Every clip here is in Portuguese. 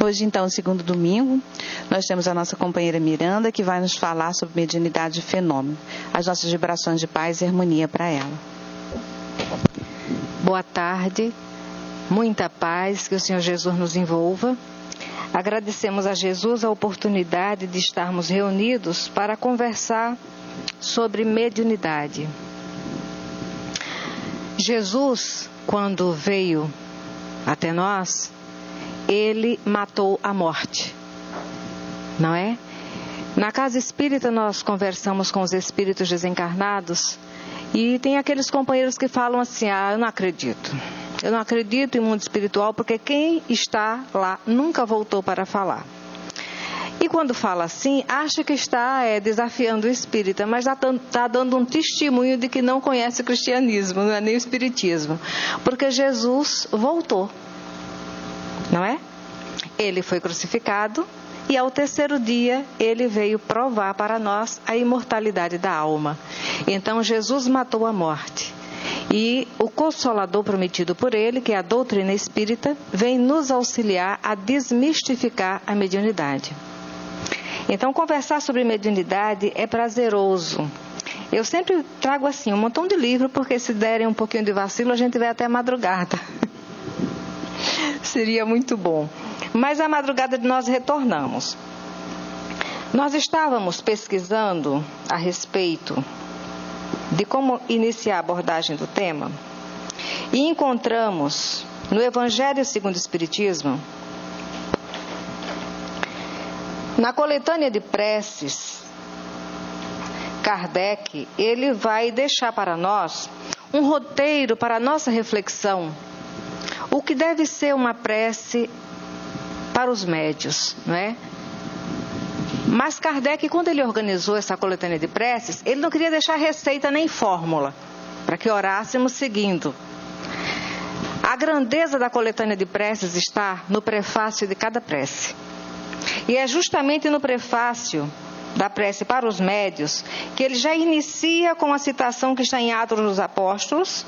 Hoje, então, segundo domingo, nós temos a nossa companheira Miranda, que vai nos falar sobre mediunidade e fenômeno. As nossas vibrações de paz e harmonia para ela. Boa tarde, muita paz, que o Senhor Jesus nos envolva. Agradecemos a Jesus a oportunidade de estarmos reunidos para conversar sobre mediunidade. Jesus, quando veio até nós, ele matou a morte, não é? Na casa espírita nós conversamos com os espíritos desencarnados e tem aqueles companheiros que falam assim: eu não acredito em mundo espiritual porque quem está lá nunca voltou para falar. E quando fala assim, acha que está desafiando o espírita, mas está dando um testemunho de que não conhece o cristianismo, não é nem o espiritismo, porque Jesus voltou. Não é? Ele foi crucificado e ao terceiro dia ele veio provar para nós a imortalidade da alma. Então Jesus matou a morte. E o Consolador prometido por ele, que é a doutrina espírita, vem nos auxiliar a desmistificar a mediunidade. Então conversar sobre mediunidade é prazeroso. Eu sempre trago assim um montão de livro, porque se derem um pouquinho de vacilo a gente vai até a madrugada. Seria muito bom. Mas à madrugada nós retornamos. Nós estávamos pesquisando a respeito de como iniciar a abordagem do tema e encontramos no Evangelho segundo o Espiritismo, na coletânea de preces, Kardec, ele vai deixar para nós um roteiro para a nossa reflexão. O que deve ser uma prece para os médios, não é? Mas Kardec, quando ele organizou essa coletânea de preces, ele não queria deixar receita nem fórmula, para que orássemos seguindo. A grandeza da coletânea de preces está no prefácio de cada prece. E é justamente no prefácio da prece para os médios que ele já inicia com a citação que está em Atos dos Apóstolos.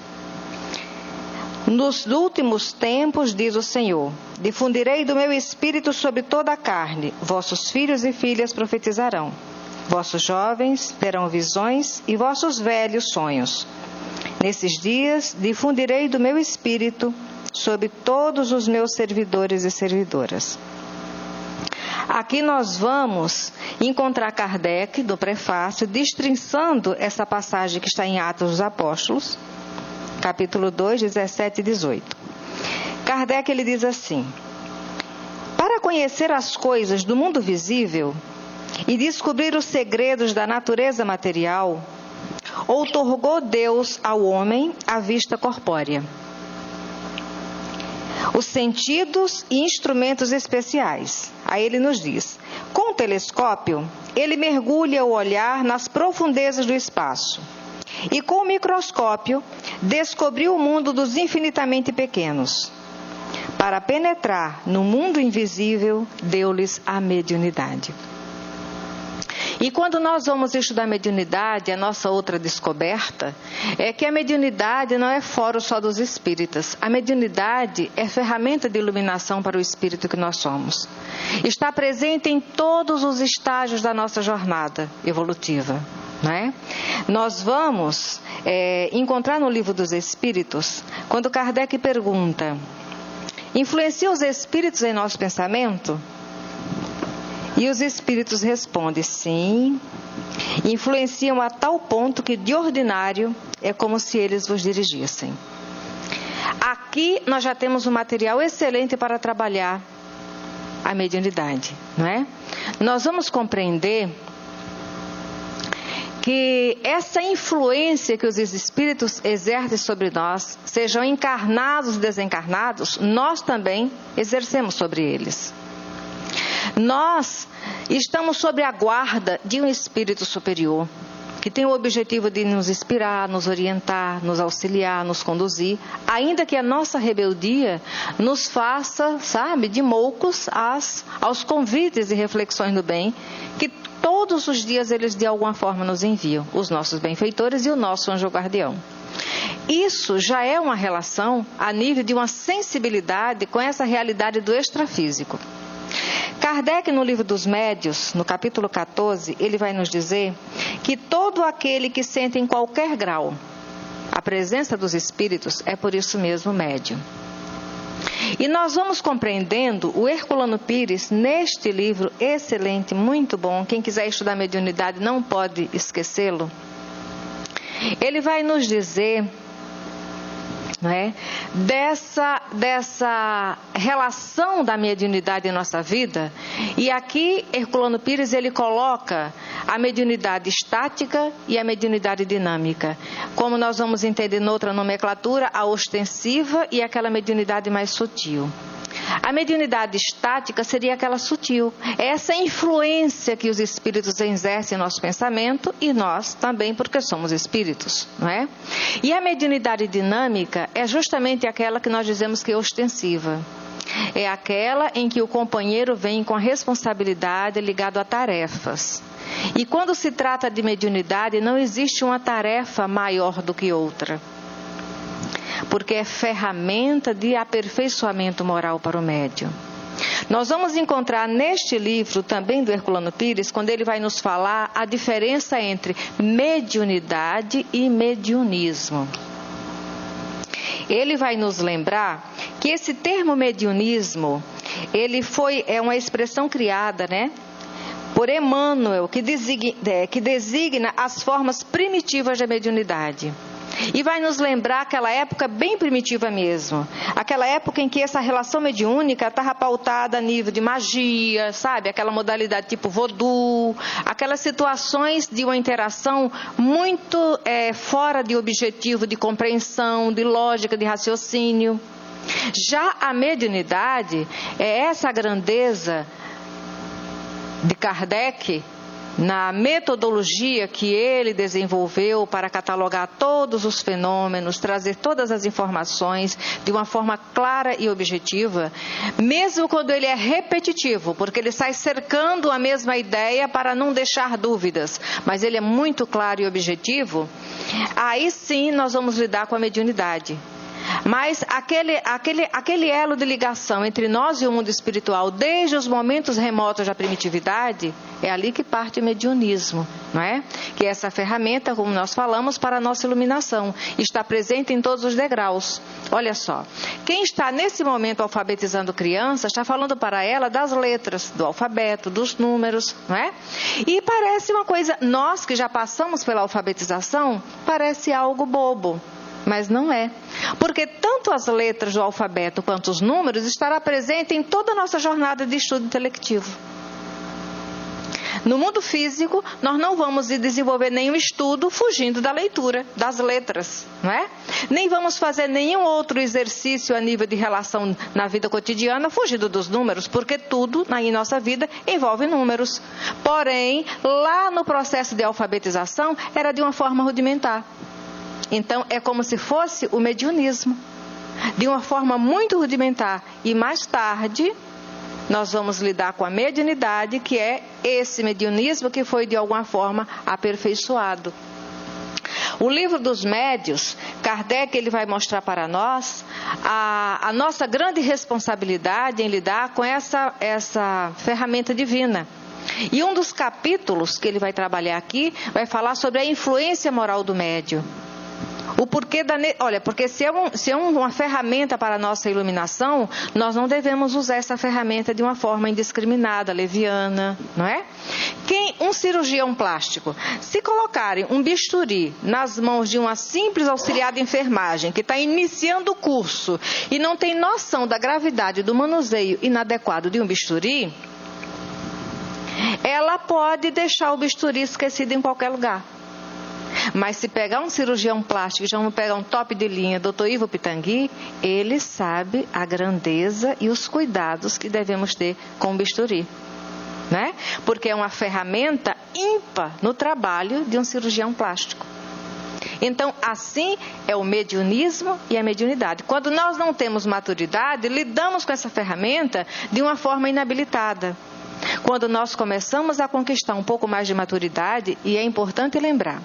Nos últimos tempos, diz o Senhor, difundirei do meu espírito sobre toda a carne, vossos filhos e filhas profetizarão, vossos jovens terão visões e vossos velhos sonhos. Nesses dias, difundirei do meu espírito sobre todos os meus servidores e servidoras. Aqui nós vamos encontrar Kardec, do prefácio, destrinçando essa passagem que está em Atos dos Apóstolos, capítulo 2, 17 e 18. Kardec, ele diz assim: para conhecer as coisas do mundo visível e descobrir os segredos da natureza material, outorgou Deus ao homem a vista corpórea, os sentidos e instrumentos especiais. Aí ele nos diz: com o telescópio, ele mergulha o olhar nas profundezas do espaço. E com o microscópio, descobriu o mundo dos infinitamente pequenos. Para penetrar no mundo invisível, deu-lhes a mediunidade. E quando nós vamos estudar mediunidade, a nossa outra descoberta é que a mediunidade não é foro só dos espíritas. A mediunidade é ferramenta de iluminação para o espírito que nós somos. Está presente em todos os estágios da nossa jornada evolutiva. Não é? Nós vamos encontrar no Livro dos Espíritos, quando Kardec pergunta: influencia os espíritos em nosso pensamento? E os espíritos respondem: sim, influenciam a tal ponto que de ordinário é como se eles vos dirigissem. Aqui nós já temos um material excelente para trabalhar a mediunidade, não é? Nós vamos compreender que essa influência que os espíritos exercem sobre nós, sejam encarnados ou desencarnados, nós também exercemos sobre eles. Nós estamos sob a guarda de um espírito superior, que tem o objetivo de nos inspirar, nos orientar, nos auxiliar, nos conduzir, ainda que a nossa rebeldia nos faça, de moucos aos convites e reflexões do bem, que todos os dias eles de alguma forma nos enviam, os nossos benfeitores e o nosso anjo guardião. Isso já é uma relação a nível de uma sensibilidade com essa realidade do extrafísico. Kardec, no Livro dos Médiuns, no capítulo 14, ele vai nos dizer que todo aquele que sente em qualquer grau a presença dos espíritos é por isso mesmo médium. E nós vamos compreendendo o Herculano Pires neste livro excelente, muito bom. Quem quiser estudar mediunidade não pode esquecê-lo. Ele vai nos dizer, não é, dessa relação da mediunidade em nossa vida. E aqui Herculano Pires ele coloca a mediunidade estática e a mediunidade dinâmica. Como nós vamos entender noutra nomenclatura, a ostensiva e aquela mediunidade mais sutil. A mediunidade estática seria aquela sutil. Essa influência que os espíritos exercem em nosso pensamento e nós também, porque somos espíritos, não é? E a mediunidade dinâmica é justamente aquela que nós dizemos que é ostensiva. É aquela em que o companheiro vem com a responsabilidade ligado a tarefas. E quando se trata de mediunidade, não existe uma tarefa maior do que outra. Porque é ferramenta de aperfeiçoamento moral para o médium. Nós vamos encontrar neste livro também do Herculano Pires, quando ele vai nos falar a diferença entre mediunidade e mediunismo. Ele vai nos lembrar que esse termo mediunismo, é uma expressão criada, né, por Emmanuel, que designa as formas primitivas da mediunidade. E vai nos lembrar aquela época bem primitiva mesmo. Aquela época em que essa relação mediúnica estava pautada a nível de magia, sabe? Aquela modalidade tipo voodoo, aquelas situações de uma interação muito fora de objetivo, de compreensão, de lógica, de raciocínio. Já a mediunidade é essa grandeza de Kardec, na metodologia que ele desenvolveu para catalogar todos os fenômenos, trazer todas as informações de uma forma clara e objetiva, mesmo quando ele é repetitivo, porque ele sai cercando a mesma ideia para não deixar dúvidas, mas ele é muito claro e objetivo, aí sim nós vamos lidar com a mediunidade. Mas aquele elo de ligação entre nós e o mundo espiritual, desde os momentos remotos da primitividade, é ali que parte o mediunismo, não é? Que é essa ferramenta, como nós falamos, para a nossa iluminação. Está presente em todos os degraus. Olha só, quem está nesse momento alfabetizando crianças, está falando para ela das letras, do alfabeto, dos números, não é? E parece uma coisa, nós que já passamos pela alfabetização, parece algo bobo. Mas não é, porque tanto as letras do alfabeto quanto os números estará presente em toda a nossa jornada de estudo intelectivo. No mundo físico, nós não vamos desenvolver nenhum estudo fugindo da leitura, das letras, não é? Nem vamos fazer nenhum outro exercício a nível de relação na vida cotidiana fugindo dos números, porque tudo em nossa vida envolve números. Porém, lá no processo de alfabetização, era de uma forma rudimentar. Então, é como se fosse o mediunismo, de uma forma muito rudimentar. E mais tarde, nós vamos lidar com a mediunidade, que é esse mediunismo que foi, de alguma forma, aperfeiçoado. O Livro dos Médiuns, Kardec ele vai mostrar para nós a nossa grande responsabilidade em lidar com essa ferramenta divina. E um dos capítulos que ele vai trabalhar aqui vai falar sobre a influência moral do médium. O porquê porque se é uma ferramenta para a nossa iluminação, nós não devemos usar essa ferramenta de uma forma indiscriminada, leviana, não é? Um cirurgião plástico, se colocarem um bisturi nas mãos de uma simples auxiliar de enfermagem que está iniciando o curso e não tem noção da gravidade do manuseio inadequado de um bisturi, ela pode deixar o bisturi esquecido em qualquer lugar. Mas se pegar um cirurgião plástico, já vamos pegar um top de linha, Dr. Ivo Pitangui, ele sabe a grandeza e os cuidados que devemos ter com o bisturi, né? Porque é uma ferramenta ímpar no trabalho de um cirurgião plástico. Então, assim é o mediunismo e a mediunidade. Quando nós não temos maturidade, lidamos com essa ferramenta de uma forma inabilitada. Quando nós começamos a conquistar um pouco mais de maturidade, e é importante lembrar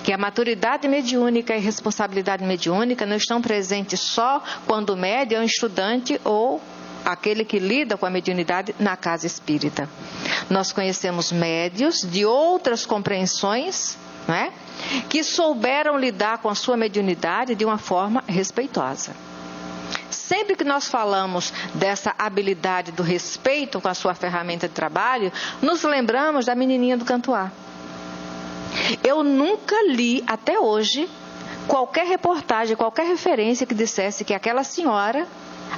que a maturidade mediúnica e a responsabilidade mediúnica não estão presentes só quando o médium é um estudante ou aquele que lida com a mediunidade na casa espírita. Nós conhecemos médios de outras compreensões, né, que souberam lidar com a sua mediunidade de uma forma respeitosa. Sempre que nós falamos dessa habilidade do respeito com a sua ferramenta de trabalho, nos lembramos da menininha do Cantuá. Eu nunca li até hoje qualquer reportagem, qualquer referência que dissesse que aquela senhora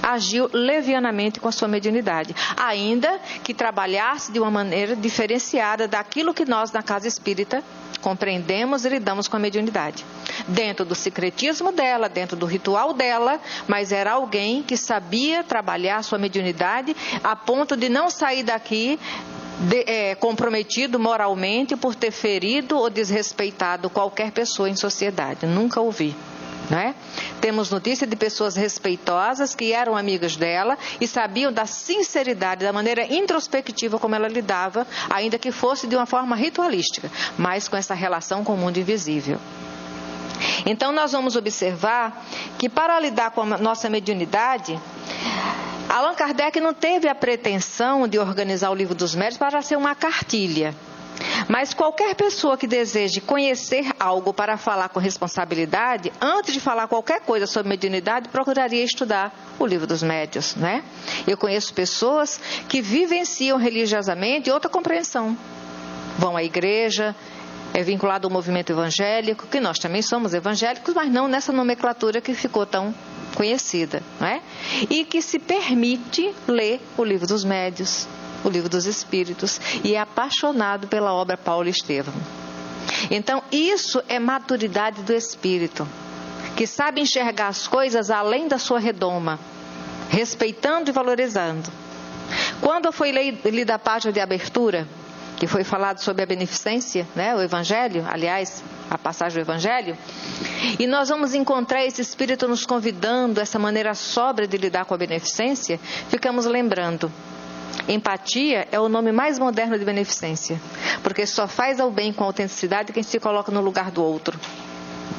agiu levianamente com a sua mediunidade, ainda que trabalhasse de uma maneira diferenciada daquilo que nós na casa espírita compreendemos e lidamos com a mediunidade. Dentro do secretismo dela, dentro do ritual dela, mas era alguém que sabia trabalhar a sua mediunidade a ponto de não sair daqui comprometido moralmente por ter ferido ou desrespeitado qualquer pessoa em sociedade. Nunca ouvi. Né? Temos notícia de pessoas respeitosas que eram amigas dela e sabiam da sinceridade, da maneira introspectiva como ela lidava, ainda que fosse de uma forma ritualística, mas com essa relação com o mundo invisível. Então nós vamos observar que para lidar com a nossa mediunidade, Allan Kardec não teve a pretensão de organizar o Livro dos Médiuns para ser uma cartilha. Mas qualquer pessoa que deseje conhecer algo para falar com responsabilidade, antes de falar qualquer coisa sobre mediunidade, procuraria estudar o Livro dos Médiuns, né? Eu conheço pessoas que vivenciam religiosamente outra compreensão. Vão à igreja, é vinculado ao movimento evangélico, que nós também somos evangélicos, mas não nessa nomenclatura que ficou tão conhecida, né? E que se permite ler o Livro dos Médiuns, o Livro dos Espíritos, e é apaixonado pela obra Paulo Estevam. Então, isso é maturidade do espírito, que sabe enxergar as coisas além da sua redoma, respeitando e valorizando. Quando foi lida a página de abertura, que foi falado sobre a beneficência, né, o Evangelho, aliás, a passagem do Evangelho, e nós vamos encontrar esse Espírito nos convidando, essa maneira sóbria de lidar com a beneficência, ficamos lembrando. Empatia é o nome mais moderno de beneficência, porque só faz ao bem com autenticidade quem se coloca no lugar do outro.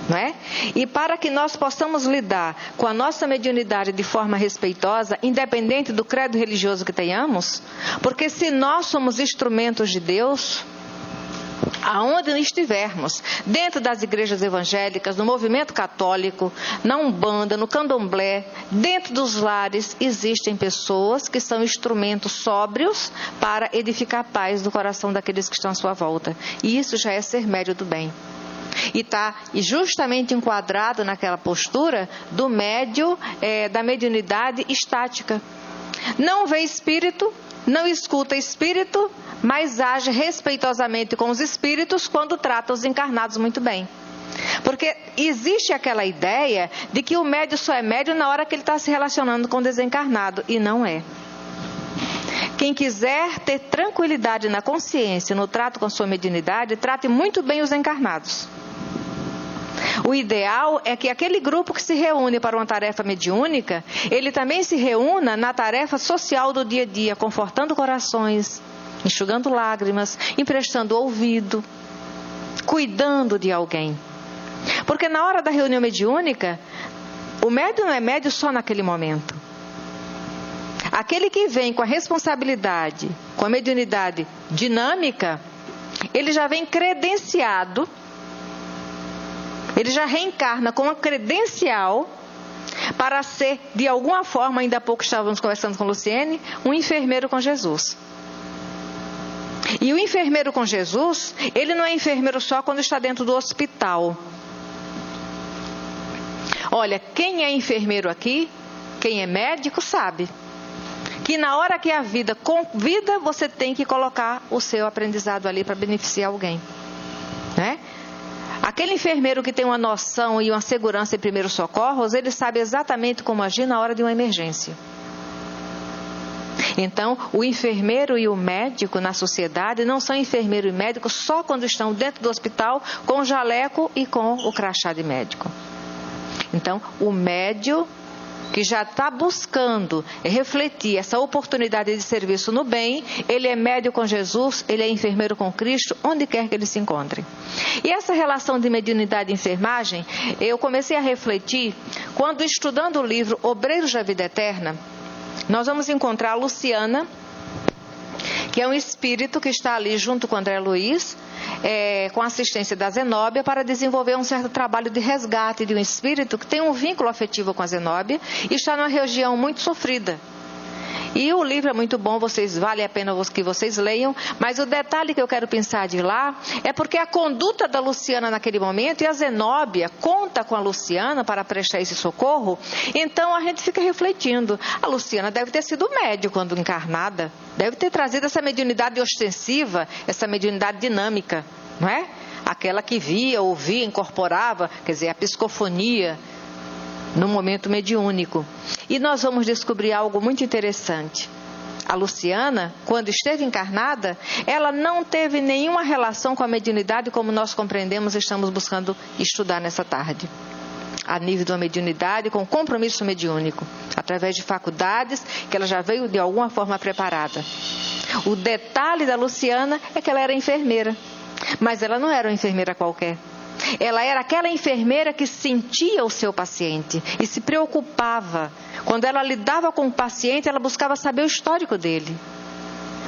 Não é? E para que nós possamos lidar com a nossa mediunidade de forma respeitosa, independente do credo religioso que tenhamos, porque se nós somos instrumentos de Deus, aonde estivermos, dentro das igrejas evangélicas, no movimento católico, na Umbanda, no Candomblé, dentro dos lares, existem pessoas que são instrumentos sóbrios para edificar a paz do coração daqueles que estão à sua volta. E isso já é ser médio do bem. E está justamente enquadrado naquela postura do médio, da mediunidade estática. Não vê espírito, não escuta espírito, mas age respeitosamente com os espíritos quando trata os encarnados muito bem. Porque existe aquela ideia de que o médio só é médio na hora que ele está se relacionando com o desencarnado, e não é. Quem quiser ter tranquilidade na consciência, no trato com a sua mediunidade, trate muito bem os encarnados. O ideal é que aquele grupo que se reúne para uma tarefa mediúnica, ele também se reúna na tarefa social do dia a dia, confortando corações, enxugando lágrimas, emprestando ouvido, cuidando de alguém. Porque na hora da reunião mediúnica, o médium não é médium só naquele momento. Aquele que vem com a responsabilidade, com a mediunidade dinâmica, ele já vem credenciado, ele já reencarna com uma credencial para ser, de alguma forma, ainda há pouco estávamos conversando com Luciene, um enfermeiro com Jesus. E o enfermeiro com Jesus, ele não é enfermeiro só quando está dentro do hospital. Olha, quem é enfermeiro aqui, quem é médico, sabe que na hora que a vida convida, você tem que colocar o seu aprendizado ali para beneficiar alguém, né? Aquele enfermeiro que tem uma noção e uma segurança em primeiros socorros, ele sabe exatamente como agir na hora de uma emergência. Então, o enfermeiro e o médico na sociedade não são enfermeiro e médico só quando estão dentro do hospital com o jaleco e com o crachá de médico. Então, o médio que já está buscando refletir essa oportunidade de serviço no bem, ele é médio com Jesus, ele é enfermeiro com Cristo, onde quer que ele se encontre. E essa relação de mediunidade e enfermagem, eu comecei a refletir quando estudando o livro Obreiros da Vida Eterna, nós vamos encontrar a Luciana, que é um espírito que está ali junto com o André Luiz, com a assistência da Zenóbia, para desenvolver um certo trabalho de resgate de um espírito que tem um vínculo afetivo com a Zenóbia e está numa região muito sofrida. E o livro é muito bom, vale a pena que vocês leiam, mas o detalhe que eu quero pensar de lá é porque a conduta da Luciana naquele momento, e a Zenóbia conta com a Luciana para prestar esse socorro, então a gente fica refletindo. A Luciana deve ter sido médium quando encarnada, deve ter trazido essa mediunidade ostensiva, essa mediunidade dinâmica, não é? Aquela que via, ouvia, incorporava, quer dizer, a psicofonia, no momento mediúnico. E nós vamos descobrir algo muito interessante. A Luciana, quando esteve encarnada, ela não teve nenhuma relação com a mediunidade como nós compreendemos e estamos buscando estudar nessa tarde. A nível da mediunidade, com compromisso mediúnico, através de faculdades que ela já veio de alguma forma preparada. O detalhe da Luciana é que ela era enfermeira, mas ela não era uma enfermeira qualquer. Ela era aquela enfermeira que sentia o seu paciente e se preocupava. Quando ela lidava com o paciente, ela buscava saber o histórico dele.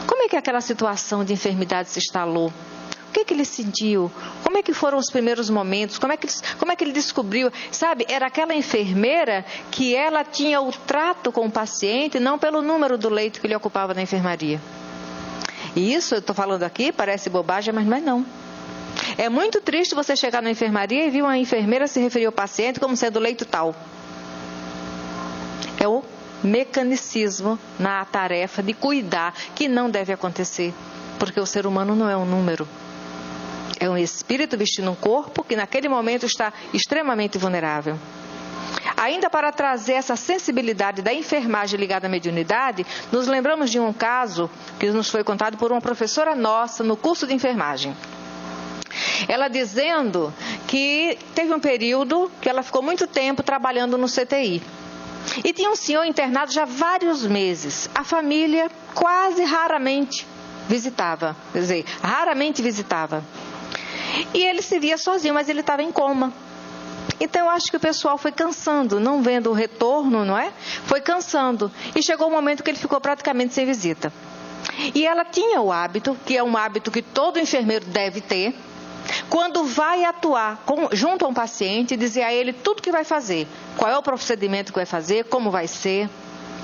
Como é que aquela situação de enfermidade se instalou? O que ele sentiu? Como é que foram os primeiros momentos? Como é que ele descobriu? Sabe, era aquela enfermeira que ela tinha o trato com o paciente, não pelo número do leito que ele ocupava na enfermaria. E isso, eu estou falando aqui, parece bobagem, mas não é não. É muito triste você chegar na enfermaria e ver uma enfermeira se referir ao paciente como sendo leito tal. É o mecanicismo na tarefa de cuidar que não deve acontecer, porque o ser humano não é um número. É um espírito vestindo um corpo que naquele momento está extremamente vulnerável. Ainda para trazer essa sensibilidade da enfermagem ligada à mediunidade, nos lembramos de um caso que nos foi contado por uma professora nossa no curso de enfermagem. Ela dizendo que teve um período que ela ficou muito tempo trabalhando no CTI. E tinha um senhor internado já há vários meses. A família quase raramente visitava. Quer dizer, raramente visitava. E ele se via sozinho, mas ele estava em coma. Então eu acho que o pessoal foi cansando, não vendo o retorno, não é? Foi cansando. E chegou um momento que ele ficou praticamente sem visita. E ela tinha o hábito, que é um hábito que todo enfermeiro deve ter, quando vai atuar junto a um paciente, dizer a ele tudo que vai fazer, qual é o procedimento que vai fazer, como vai ser,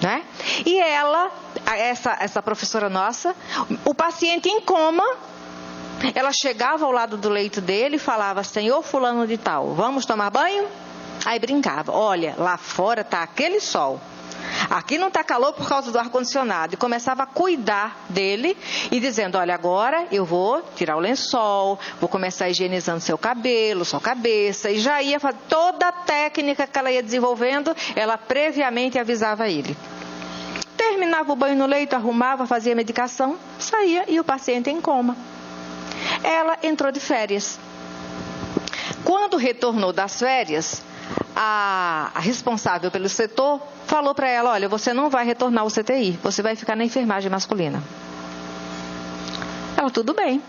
né? E ela, essa professora nossa, o paciente em coma, ela chegava ao lado do leito dele e falava: senhor fulano de tal, vamos tomar banho? Aí brincava: olha, lá fora está aquele sol, aqui não está calor por causa do ar-condicionado. E começava a cuidar dele e dizendo: olha, agora eu vou tirar o lençol, vou começar higienizando seu cabelo, sua cabeça. E já ia fazer toda a técnica que ela ia desenvolvendo, ela previamente avisava ele. Terminava o banho no leito, arrumava, fazia a medicação, saía e o paciente em coma. Ela entrou de férias. Quando retornou das férias, a responsável pelo setor falou para ela: olha, você não vai retornar ao CTI, você vai ficar na enfermagem masculina. Ela: tudo bem.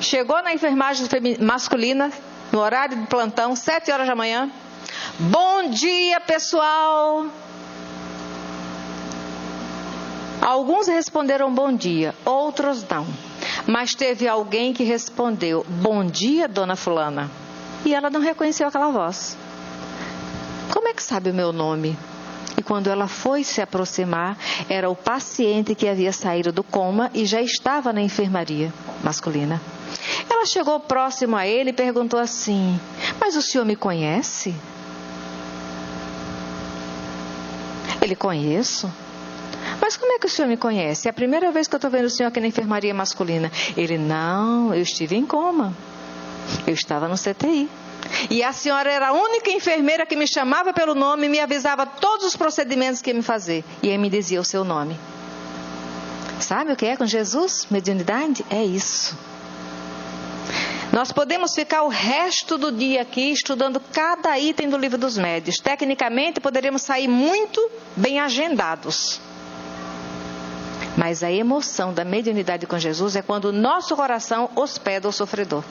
Chegou na enfermagem masculina, no horário de plantão, 7 horas da manhã. Bom dia, pessoal. Alguns responderam bom dia, outros não. Mas teve alguém que respondeu: bom dia, dona fulana. E ela não reconheceu aquela voz. Como é que sabe o meu nome? E quando ela foi se aproximar, era o paciente que havia saído do coma e já estava na enfermaria masculina. Ela chegou próximo a ele e perguntou assim: mas o senhor me conhece? Ele: conheço. Mas como é que o senhor me conhece? É a primeira vez que eu estou vendo o senhor aqui na enfermaria masculina. Ele: não, eu estive em coma. Eu estava no CTI. E a senhora era a única enfermeira que me chamava pelo nome e me avisava todos os procedimentos que ia me fazer. E aí me dizia o seu nome. Sabe o que é com Jesus? Mediunidade? É isso. Nós podemos ficar o resto do dia aqui estudando cada item do Livro dos Médiuns. Tecnicamente, poderíamos sair muito bem agendados. Mas a emoção da mediunidade com Jesus é quando o nosso coração hospeda o sofredor.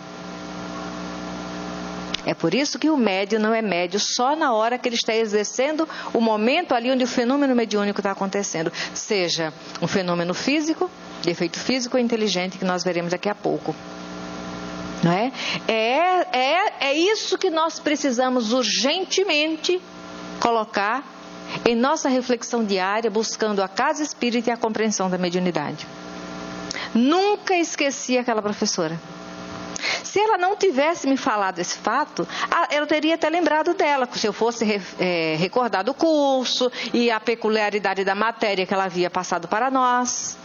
É por isso que o médio não é médio só na hora que ele está exercendo o momento ali onde o fenômeno mediúnico está acontecendo. Seja um fenômeno físico, de efeito físico ou inteligente, que nós veremos daqui a pouco. Não é? É isso que nós precisamos urgentemente colocar em nossa reflexão diária, buscando a casa espírita e a compreensão da mediunidade. Nunca esqueci aquela professora. Se ela não tivesse me falado esse fato, eu teria até lembrado dela, se eu fosse recordar do curso e a peculiaridade da matéria que ela havia passado para nós.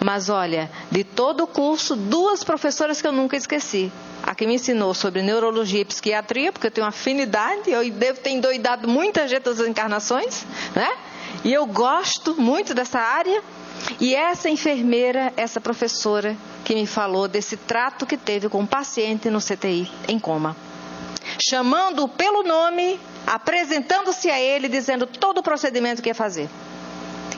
Mas olha, de todo o curso, 2 professoras que eu nunca esqueci. A que me ensinou sobre neurologia e psiquiatria, porque eu tenho afinidade, eu devo ter endoidado muita gente das encarnações, né? E eu gosto muito dessa área. E essa enfermeira, essa professora que me falou desse trato que teve com um paciente no CTI, em coma. Chamando-o pelo nome, apresentando-se a ele, dizendo todo o procedimento que ia fazer.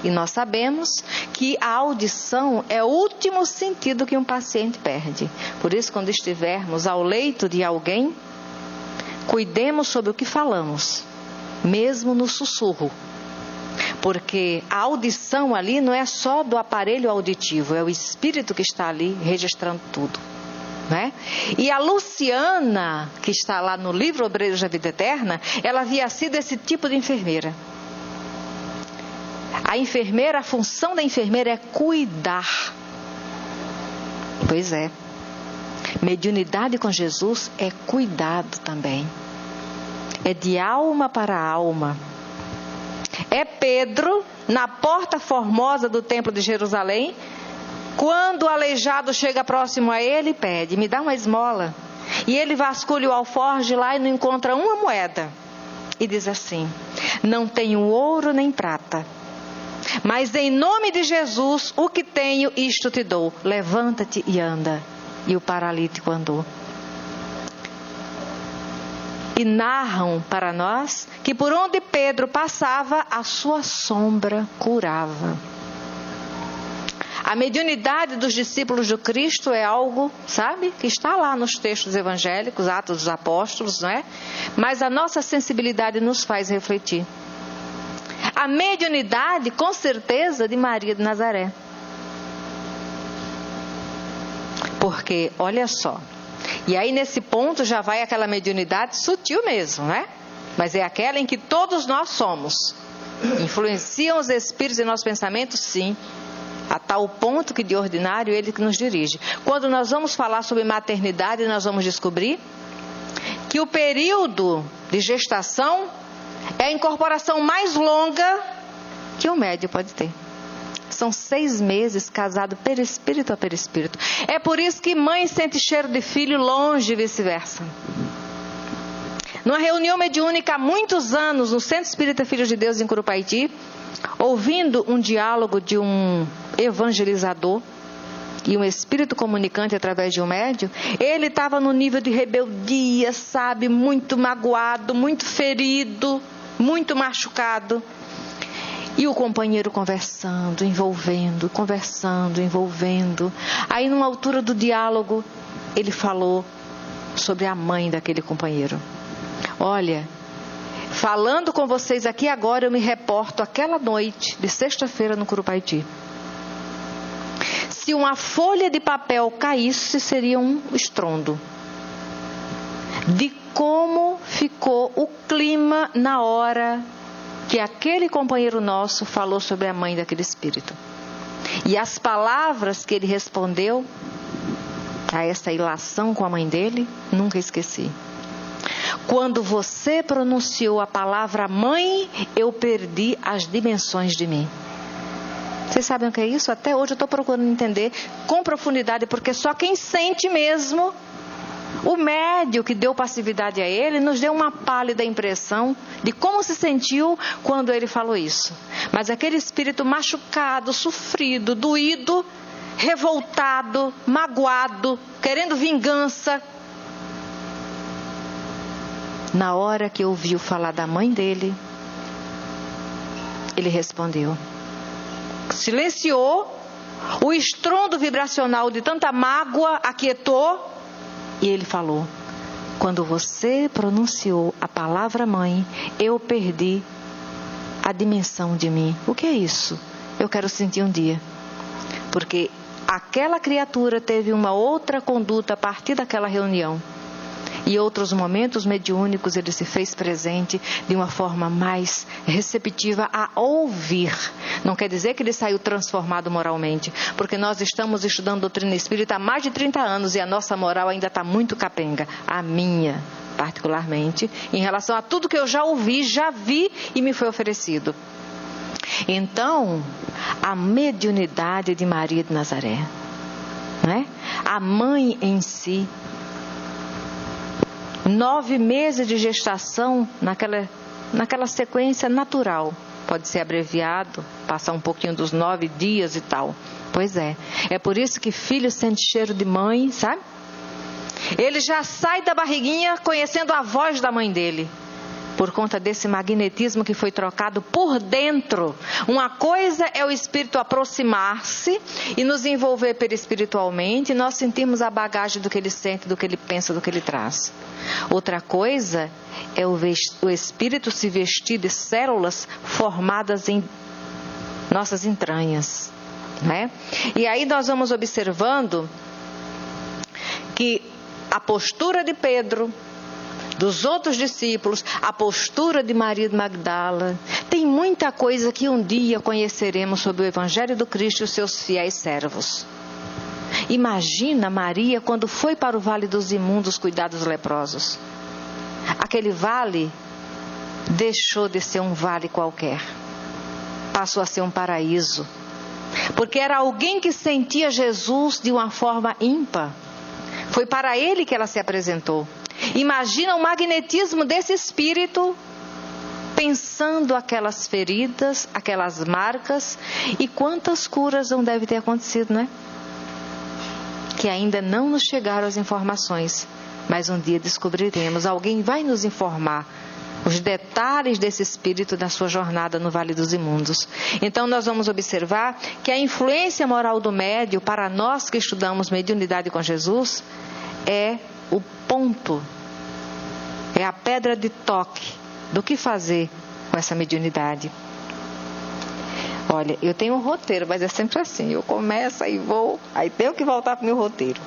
E nós sabemos que a audição é o último sentido que um paciente perde. Por isso, quando estivermos ao leito de alguém, cuidemos sobre o que falamos, mesmo no sussurro. Porque a audição ali não é só do aparelho auditivo, é o espírito que está ali registrando tudo. Né? E a Luciana, que está lá no livro Obreiros da Vida Eterna, ela havia sido esse tipo de enfermeira. A função da enfermeira é cuidar. Pois é. Mediunidade com Jesus é cuidado também. É de alma para alma. É Pedro, na porta formosa do templo de Jerusalém, quando o aleijado chega próximo a ele, pede, me dá uma esmola. E ele vasculha o alforje lá e não encontra uma moeda. E diz assim, não tenho ouro nem prata, mas em nome de Jesus, o que tenho, isto te dou. Levanta-te e anda. E o paralítico andou. E narram para nós que por onde Pedro passava, a sua sombra curava. A mediunidade dos discípulos do Cristo é algo, sabe, que está lá nos textos evangélicos, Atos dos Apóstolos, não é? Mas a nossa sensibilidade nos faz refletir. A mediunidade, com certeza, de Maria de Nazaré. Porque, olha só, e aí nesse ponto já vai aquela mediunidade sutil mesmo, né? Mas é aquela em que todos nós somos. Influenciam os espíritos em nosso pensamento? Sim. A tal ponto que de ordinário ele que nos dirige. Quando nós vamos falar sobre maternidade, nós vamos descobrir que o período de gestação é a incorporação mais longa que o médium pode ter. São 6 meses casado perispírito a perispírito. É por isso que mãe sente cheiro de filho longe e vice-versa. Numa reunião mediúnica há muitos anos, no Centro Espírita Filhos de Deus em Curupaiti, ouvindo um diálogo de um evangelizador e um espírito comunicante através de um médium, ele estava no nível de rebeldia, sabe, muito magoado, muito ferido, muito machucado. E o companheiro conversando, envolvendo. Aí, numa altura do diálogo, ele falou sobre a mãe daquele companheiro. Olha, falando com vocês aqui agora, eu me reporto àquela noite de sexta-feira no Curupaiti. Se uma folha de papel caísse, seria um estrondo. De como ficou o clima na hora que aquele companheiro nosso falou sobre a mãe daquele espírito. E as palavras que ele respondeu a essa ilação com a mãe dele, nunca esqueci. Quando você pronunciou a palavra mãe, eu perdi as dimensões de mim. Vocês sabem o que é isso? Até hoje eu estou procurando entender com profundidade, porque só quem sente mesmo. O médium que deu passividade a ele nos deu uma pálida impressão de como se sentiu quando ele falou isso. Mas aquele espírito machucado, sofrido, doído, revoltado, magoado, querendo vingança. Na hora que ouviu falar da mãe dele, ele respondeu. Silenciou, o estrondo vibracional de tanta mágoa aquietou. E ele falou, Quando você pronunciou a palavra mãe, eu perdi a dimensão de mim. O que é isso? Eu quero sentir um dia. Porque aquela criatura teve uma outra conduta a partir daquela reunião. E em outros momentos mediúnicos ele se fez presente de uma forma mais receptiva a ouvir. Não quer dizer que ele saiu transformado moralmente, porque nós estamos estudando doutrina espírita há mais de 30 anos e a nossa moral ainda está muito capenga. A minha, particularmente, em relação a tudo que eu já ouvi, já vi e me foi oferecido. Então, a mediunidade de Maria de Nazaré, né? A mãe em si, 9 meses de gestação naquela sequência natural. Pode ser abreviado, passar um pouquinho dos 9 dias e tal. Pois é. É por isso que filho sente cheiro de mãe, sabe? Ele já sai da barriguinha conhecendo a voz da mãe dele. Por conta desse magnetismo que foi trocado por dentro. Uma coisa é o espírito aproximar-se e nos envolver perispiritualmente, e nós sentirmos a bagagem do que ele sente, do que ele pensa, do que ele traz. Outra coisa é o espírito se vestir de células formadas em nossas entranhas, né? E aí nós vamos observando que a postura de Pedro, dos outros discípulos, a postura de Maria de Magdala, tem muita coisa que um dia conheceremos sobre o Evangelho do Cristo e os seus fiéis servos. Imagina Maria quando foi para o Vale dos Imundos cuidar dos leprosos. Aquele vale deixou de ser um vale qualquer, passou a ser um paraíso, porque era alguém que sentia Jesus de uma forma ímpar. Foi para ele que ela se apresentou. Imagina o magnetismo desse espírito, pensando aquelas feridas, aquelas marcas, e quantas curas não devem ter acontecido, né? Que ainda não nos chegaram as informações, mas um dia descobriremos. Alguém vai nos informar os detalhes desse espírito da sua jornada no Vale dos Imundos. Então nós vamos observar que a influência moral do médium, para nós que estudamos mediunidade com Jesus, é o ponto, é a pedra de toque do que fazer com essa mediunidade. Olha, eu tenho um roteiro, mas é sempre assim, eu começo e vou, aí tenho que voltar para o meu roteiro.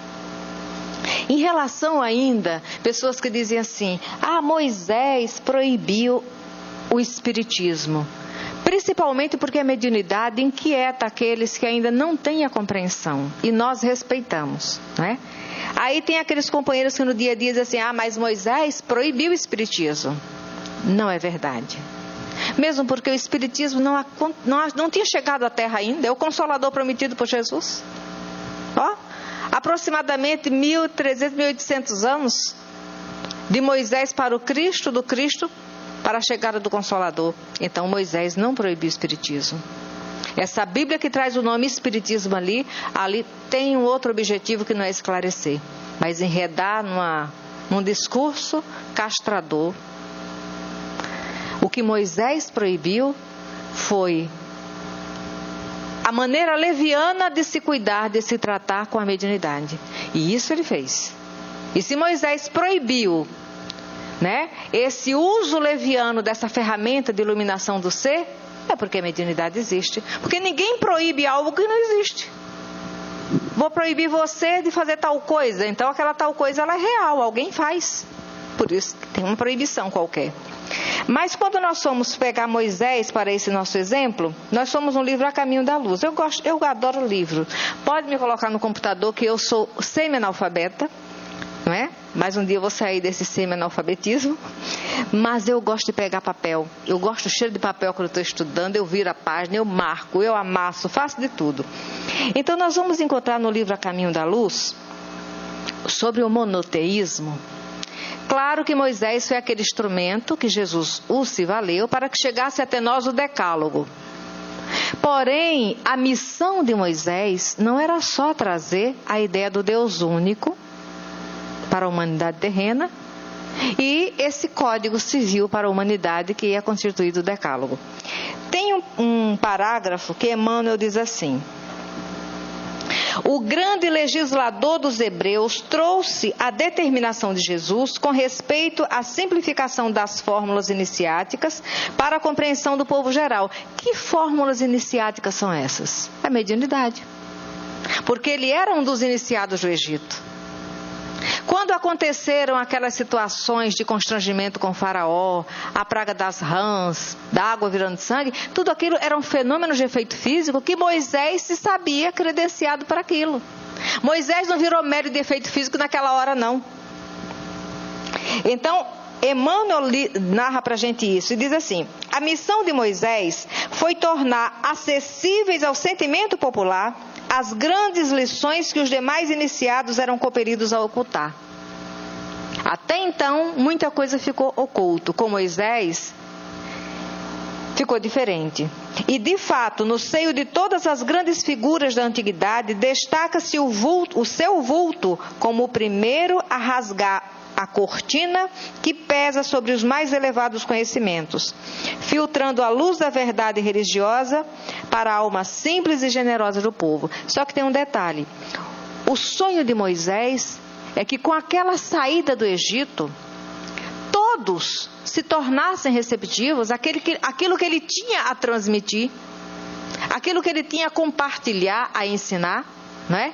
Em relação ainda, pessoas que dizem assim, Moisés proibiu o espiritismo, principalmente porque a mediunidade inquieta aqueles que ainda não têm a compreensão, e nós respeitamos, não é? Aí tem aqueles companheiros que no dia a dia dizem assim, mas Moisés proibiu o espiritismo. Não é verdade. Mesmo porque o espiritismo não tinha chegado à Terra ainda, é o Consolador prometido por Jesus. Aproximadamente 1.300, 1.800 anos de Moisés para o Cristo, do Cristo para a chegada do Consolador. Então Moisés não proibiu o espiritismo. Essa Bíblia que traz o nome Espiritismo ali tem um outro objetivo que não é esclarecer, mas enredar num discurso castrador. O que Moisés proibiu foi a maneira leviana de se cuidar, de se tratar com a mediunidade. E isso ele fez. E se Moisés proibiu, né, esse uso leviano dessa ferramenta de iluminação do ser, é porque a mediunidade existe. Porque ninguém proíbe algo que não existe. Vou proibir você de fazer tal coisa. Então aquela tal coisa ela é real, alguém faz. Por isso tem uma proibição qualquer. Mas quando nós fomos pegar Moisés para esse nosso exemplo, nós somos no livro A Caminho da Luz. Eu adoro livro. Pode me colocar no computador que eu sou semi-analfabeta, não é? Mas um dia eu vou sair desse semi-analfabetismo. Mas eu gosto de pegar papel. Eu gosto do cheiro de papel quando eu estou estudando. Eu viro a página, eu marco, eu amasso, faço de tudo. Então nós vamos encontrar no livro A Caminho da Luz sobre o monoteísmo. Claro que Moisés foi aquele instrumento que Jesus se valeu para que chegasse até nós o decálogo. Porém, a missão de Moisés não era só trazer a ideia do Deus único para a humanidade terrena e esse código civil para a humanidade que é constituído o decálogo. Tem um parágrafo que Emmanuel diz assim: O grande legislador dos hebreus trouxe a determinação de Jesus com respeito à simplificação das fórmulas iniciáticas para a compreensão do povo geral. Que fórmulas iniciáticas são essas? A mediunidade. Porque ele era um dos iniciados do Egito. Quando aconteceram aquelas situações de constrangimento com Faraó, a praga das rãs, da água virando sangue, tudo aquilo eram fenômenos de efeito físico que Moisés se sabia credenciado para aquilo. Moisés não virou mérito de efeito físico naquela hora, não. Então, Emmanuel narra para a gente isso e diz assim: a missão de Moisés foi tornar acessíveis ao sentimento popular as grandes lições que os demais iniciados eram compelidos a ocultar. Até então, muita coisa ficou oculto. Com Moisés, ficou diferente. E, de fato, no seio de todas as grandes figuras da antiguidade, destaca-se o seu vulto como o primeiro a rasgar a cortina que pesa sobre os mais elevados conhecimentos, filtrando a luz da verdade religiosa para a alma simples e generosa do povo. Só que tem um detalhe: o sonho de Moisés é que com aquela saída do Egito, todos se tornassem receptivos àquilo que ele tinha a transmitir, aquilo que ele tinha a compartilhar, a ensinar, não é?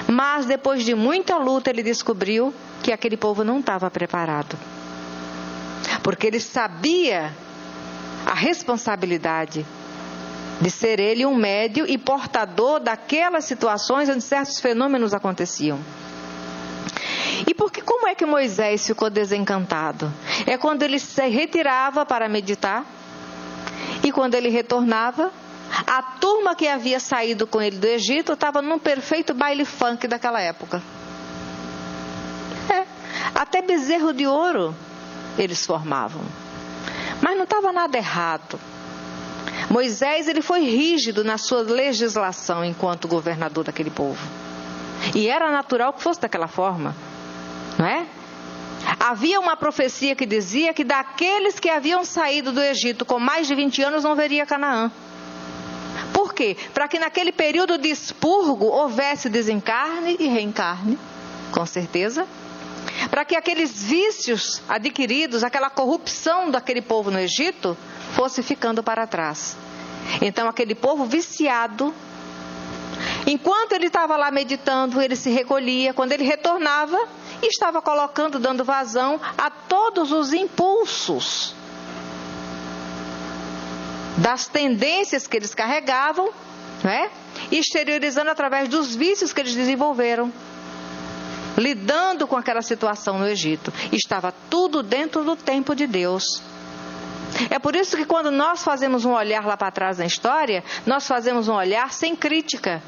Mas depois de muita luta ele descobriu que aquele povo não estava preparado. Porque ele sabia a responsabilidade de ser ele um médio e portador daquelas situações onde certos fenômenos aconteciam. E como é que Moisés ficou desencantado? É quando ele se retirava para meditar e quando ele retornava, a turma que havia saído com ele do Egito estava num perfeito baile funk daquela época. Até bezerro de ouro eles formavam. Mas não estava nada errado. Moisés, ele foi rígido na sua legislação enquanto governador daquele povo. E era natural que fosse daquela forma, não é? Havia uma profecia que dizia que daqueles que haviam saído do Egito com mais de 20 anos não veria Canaã. Por quê? Para que naquele período de expurgo houvesse desencarne e reencarne, com certeza. Para que aqueles vícios adquiridos, aquela corrupção daquele povo no Egito, fosse ficando para trás. Então aquele povo viciado, enquanto ele estava lá meditando, ele se recolhia. Quando ele retornava, estava colocando, dando vazão a todos os impulsos das tendências que eles carregavam, né? Exteriorizando através dos vícios que eles desenvolveram, lidando com aquela situação no Egito. Estava tudo dentro do tempo de Deus. É por isso que quando nós fazemos um olhar lá para trás na história, nós fazemos um olhar sem crítica.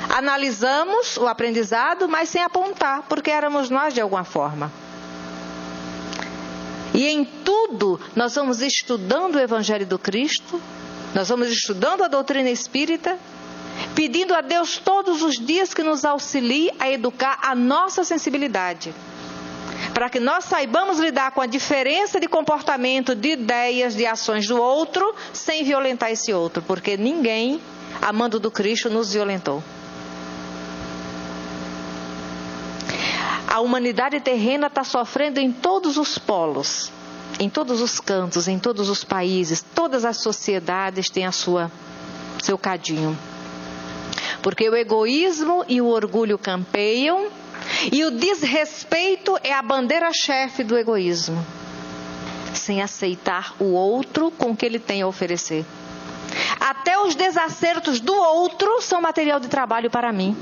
Analisamos o aprendizado, mas sem apontar, porque éramos nós de alguma forma. E em tudo nós vamos estudando o Evangelho do Cristo, nós vamos estudando a doutrina espírita, pedindo a Deus todos os dias que nos auxilie a educar a nossa sensibilidade, para que nós saibamos lidar com a diferença de comportamento, de ideias, de ações do outro, sem violentar esse outro, porque ninguém, amando do Cristo, nos violentou. A humanidade terrena está sofrendo em todos os polos, em todos os cantos, em todos os países, todas as sociedades têm seu cadinho. Porque o egoísmo e o orgulho campeiam e o desrespeito é a bandeira-chefe do egoísmo, sem aceitar o outro com o que ele tem a oferecer. Até os desacertos do outro são material de trabalho para mim.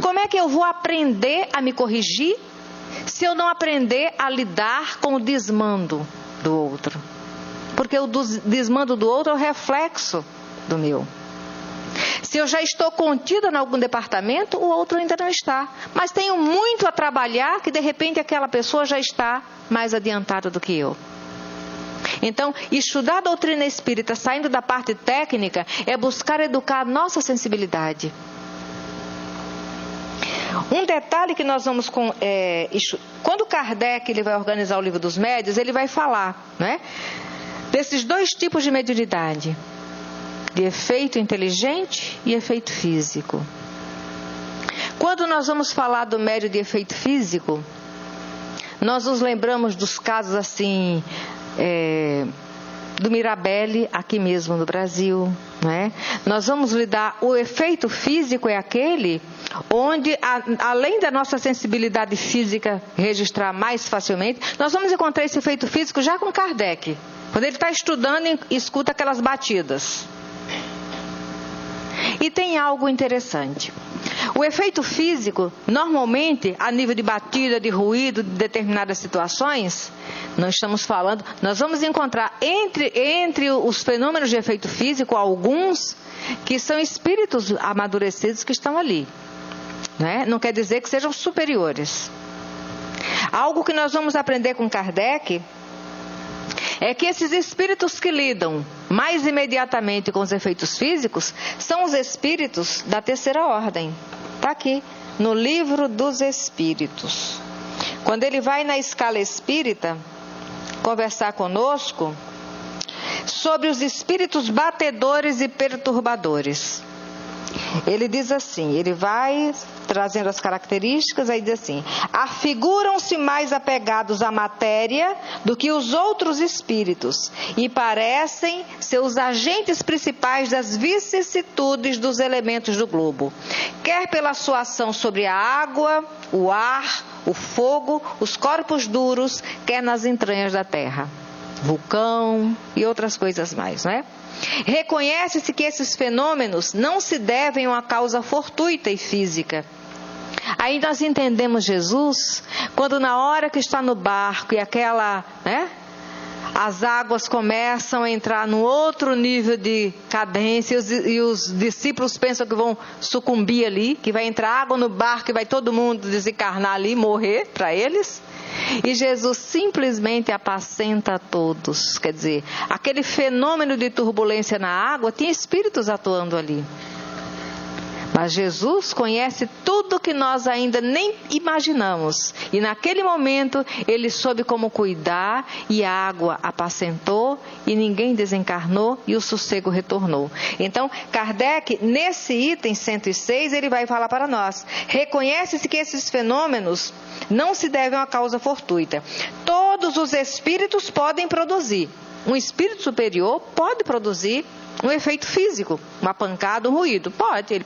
Como é que eu vou aprender a me corrigir se eu não aprender a lidar com o desmando do outro? Porque o desmando do outro é o reflexo do meu. Se eu já estou contida em algum departamento, o outro ainda não está. Mas tenho muito a trabalhar que de repente aquela pessoa já está mais adiantada do que eu. Então, estudar a doutrina espírita saindo da parte técnica é buscar educar a nossa sensibilidade. Um detalhe que nós vamos quando Kardec ele vai organizar o Livro dos Médiuns, ele vai falar, né, desses dois tipos de mediunidade. de efeito inteligente e efeito físico. Quando nós vamos falar do médio de efeito físico, nós nos lembramos dos casos assim, do Mirabelli, aqui mesmo no Brasil, né? Nós vamos lidar, o efeito físico é aquele onde, além da nossa sensibilidade física registrar mais facilmente, nós vamos encontrar esse efeito físico já com Kardec, quando ele está estudando e escuta aquelas batidas. E tem algo interessante. O efeito físico, normalmente, a nível de batida, de ruído, de determinadas situações, nós vamos encontrar entre os fenômenos de efeito físico, alguns que são espíritos amadurecidos que estão ali. Né? Não quer dizer que sejam superiores. Algo que nós vamos aprender com Kardec é que esses espíritos que lidam mais imediatamente com os efeitos físicos são os espíritos da terceira ordem. Está aqui, no Livro dos Espíritos. Quando ele vai na escala espírita conversar conosco sobre os espíritos batedores e perturbadores. Ele diz assim, ele vai trazendo as características, aí diz assim: afiguram-se mais apegados à matéria do que os outros espíritos e parecem ser os agentes principais das vicissitudes dos elementos do globo, quer pela sua ação sobre a água, o ar, o fogo, os corpos duros, quer nas entranhas da terra, vulcão e outras coisas mais, né? Reconhece-se que esses fenômenos não se devem a uma causa fortuita e física. Aí nós entendemos Jesus quando na hora que está no barco e as águas começam a entrar num outro nível de cadência e os discípulos pensam que vão sucumbir ali, que vai entrar água no barco e vai todo mundo desencarnar ali, morrer para eles. E Jesus simplesmente apacenta a todos. Quer dizer, aquele fenômeno de turbulência na água, tem espíritos atuando ali. Mas Jesus conhece tudo que nós ainda nem imaginamos. E naquele momento, ele soube como cuidar e a água apacentou e ninguém desencarnou e o sossego retornou. Então, Kardec, nesse item 106, ele vai falar para nós. Reconhece-se que esses fenômenos não se devem a uma causa fortuita. Todos os espíritos podem produzir. Um espírito superior pode produzir um efeito físico, uma pancada, um ruído. Pode.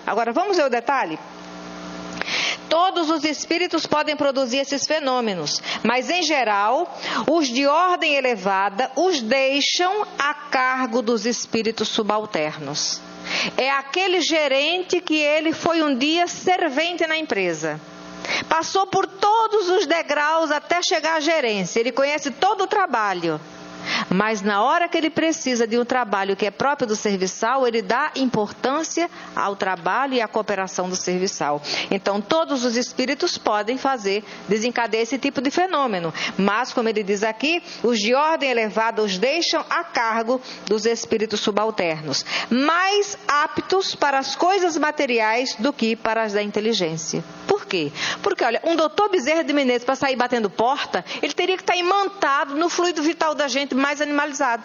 Agora vamos ver o detalhe? Todos os espíritos podem produzir esses fenômenos, mas em geral, os de ordem elevada os deixam a cargo dos espíritos subalternos. É aquele gerente que ele foi um dia servente na empresa. Passou por todos os degraus até chegar à gerência. Ele conhece todo o trabalho. Mas na hora que ele precisa de um trabalho que é próprio do serviçal, ele dá importância ao trabalho e à cooperação do serviçal. Então, todos os espíritos podem desencadear esse tipo de fenômeno. Mas, como ele diz aqui, os de ordem elevada os deixam a cargo dos espíritos subalternos, mais aptos para as coisas materiais do que para as da inteligência. Por quê? Porque, olha, um doutor Bezerra de Menezes, para sair batendo porta, ele teria que estar imantado no fluido vital da gente mais animalizado.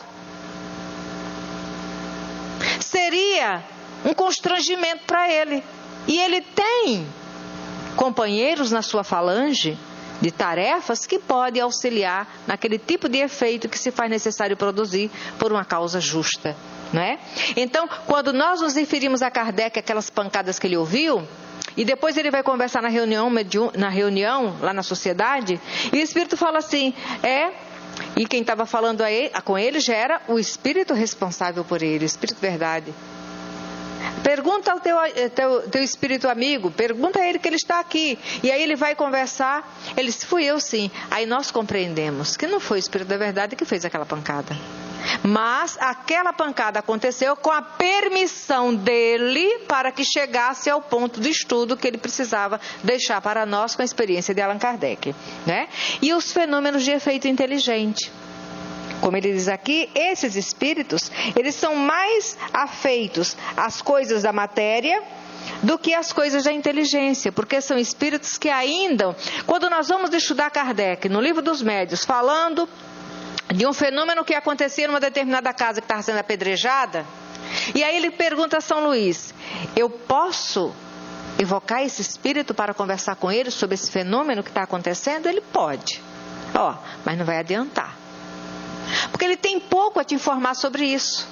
Seria um constrangimento para ele. E ele tem companheiros na sua falange de tarefas que podem auxiliar naquele tipo de efeito que se faz necessário produzir por uma causa justa, não é? Então, quando nós nos referimos a Kardec, aquelas pancadas que ele ouviu, e depois ele vai conversar na reunião lá na sociedade, e o espírito fala assim, e quem estava falando com ele já era o espírito responsável por ele, o espírito verdade. Pergunta ao teu espírito amigo, pergunta a ele que ele está aqui. E aí ele vai conversar, ele disse, fui eu sim. Aí nós compreendemos que não foi o espírito da verdade que fez aquela pancada. Mas aquela pancada aconteceu com a permissão dele para que chegasse ao ponto de estudo que ele precisava deixar para nós com a experiência de Allan Kardec, né? E os fenômenos de efeito inteligente. Como ele diz aqui, esses espíritos, eles são mais afeitos às coisas da matéria do que às coisas da inteligência, porque são espíritos que ainda, quando nós vamos estudar Kardec, no Livro dos Médiuns, falando de um fenômeno que acontecia numa determinada casa que estava sendo apedrejada, E aí ele pergunta a São Luís: eu posso evocar esse espírito para conversar com ele sobre esse fenômeno que está acontecendo? Ele pode, mas não vai adiantar, porque ele tem pouco a te informar sobre isso.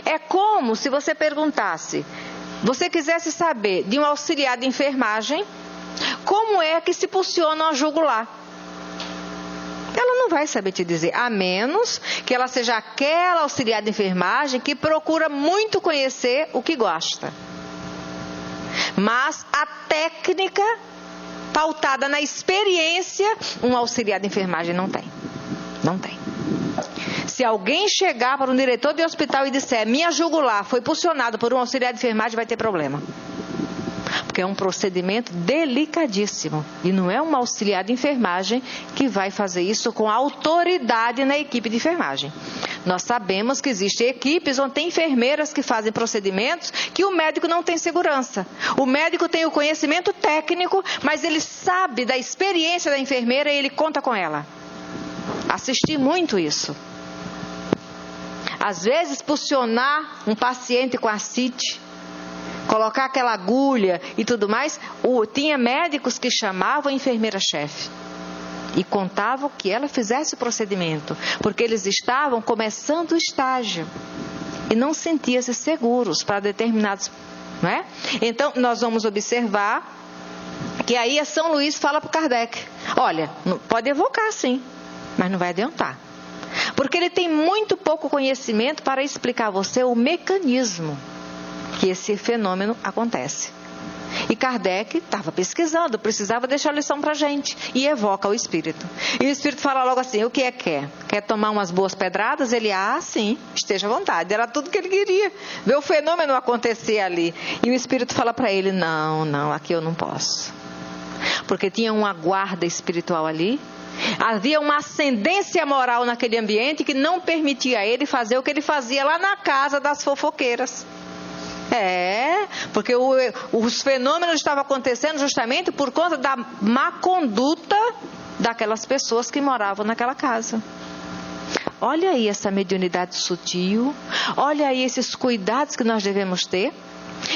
É como se você perguntasse, você quisesse saber de um auxiliar de enfermagem como é que se funciona a jugular. Ela não vai saber te dizer, a menos que ela seja aquela auxiliar de enfermagem que procura muito conhecer o que gosta. Mas a técnica pautada na experiência, um auxiliar de enfermagem não tem. Não tem. Se alguém chegar para um diretor de hospital e disser, minha jugular foi pulsionado por um auxiliar de enfermagem, vai ter problema. Porque é um procedimento delicadíssimo. E não é um auxiliar de enfermagem que vai fazer isso com autoridade na equipe de enfermagem. Nós sabemos que existem equipes onde tem enfermeiras que fazem procedimentos que o médico não tem segurança. O médico tem o conhecimento técnico, mas ele sabe da experiência da enfermeira e ele conta com ela. Assisti muito isso. Às vezes, pulsionar um paciente com ascite, colocar aquela agulha e tudo mais, tinha médicos que chamavam a enfermeira-chefe e contavam que ela fizesse o procedimento, porque eles estavam começando o estágio e não sentiam-se seguros para determinados, não é? Então, nós vamos observar que aí a São Luís fala para o Kardec, olha, pode evocar sim, mas não vai adiantar. Porque ele tem muito pouco conhecimento para explicar a você o mecanismo que esse fenômeno acontece. E Kardec estava pesquisando, precisava deixar a lição para a gente. E evoca o espírito. E o espírito fala logo assim, o que é que quer? Quer tomar umas boas pedradas? Ele, sim, esteja à vontade. Era tudo que ele queria, ver o fenômeno acontecer ali. E o espírito fala para ele, não, aqui eu não posso. Porque tinha uma guarda espiritual ali. Havia uma ascendência moral naquele ambiente que não permitia a ele fazer o que ele fazia lá na casa das fofoqueiras. Porque os fenômenos estavam acontecendo justamente por conta da má conduta daquelas pessoas que moravam naquela casa. Olha aí essa mediunidade sutil, olha aí esses cuidados que nós devemos ter.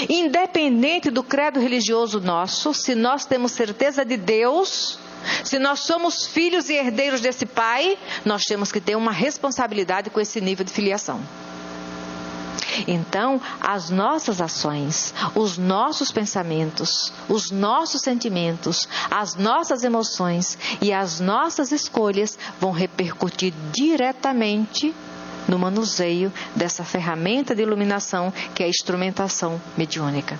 Independente do credo religioso nosso, se nós temos certeza de Deus, se nós somos filhos e herdeiros desse Pai, nós temos que ter uma responsabilidade com esse nível de filiação. Então, as nossas ações, os nossos pensamentos, os nossos sentimentos, as nossas emoções e as nossas escolhas vão repercutir diretamente no manuseio dessa ferramenta de iluminação que é a instrumentação mediúnica.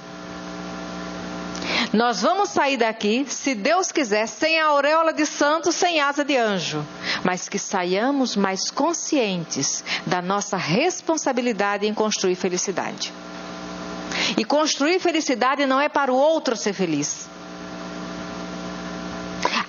Nós vamos sair daqui, se Deus quiser, sem a auréola de santo, sem asa de anjo, mas que saiamos mais conscientes da nossa responsabilidade em construir felicidade. E construir felicidade não é para o outro ser feliz.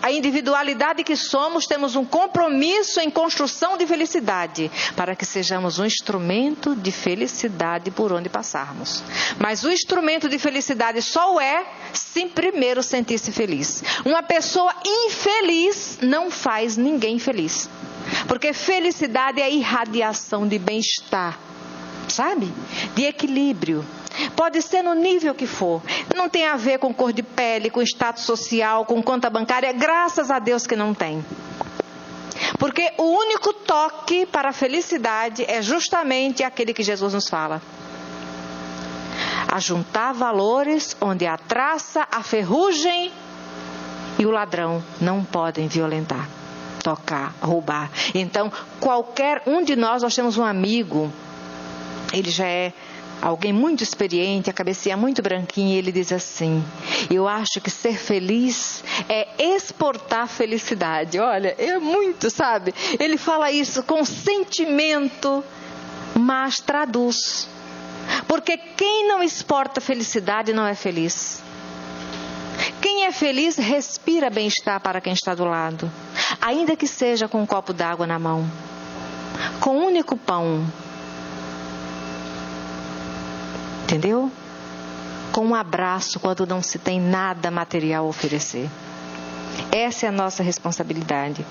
A individualidade que somos, temos um compromisso em construção de felicidade, para que sejamos um instrumento de felicidade por onde passarmos. Mas o instrumento de felicidade só é se primeiro sentir-se feliz. Uma pessoa infeliz não faz ninguém feliz. Porque felicidade é irradiação de bem-estar, sabe? De equilíbrio. Pode ser no nível que for. Não tem a ver com cor de pele, com status social, com conta bancária. Graças a Deus que não tem. Porque o único toque para a felicidade é justamente aquele que Jesus nos fala. Ajuntar valores onde a traça, a ferrugem e o ladrão não podem violentar, tocar, roubar. Então, qualquer um de nós temos um amigo, ele já é alguém muito experiente, a cabecinha muito branquinha, e ele diz assim, eu acho que ser feliz é exportar felicidade. Olha, é muito, sabe? Ele fala isso com sentimento, mas traduz. Porque quem não exporta felicidade não é feliz. Quem é feliz respira bem-estar para quem está do lado, ainda que seja com um copo d'água na mão, com um único pão. Entendeu? Com um abraço quando não se tem nada material a oferecer. Essa é a nossa responsabilidade.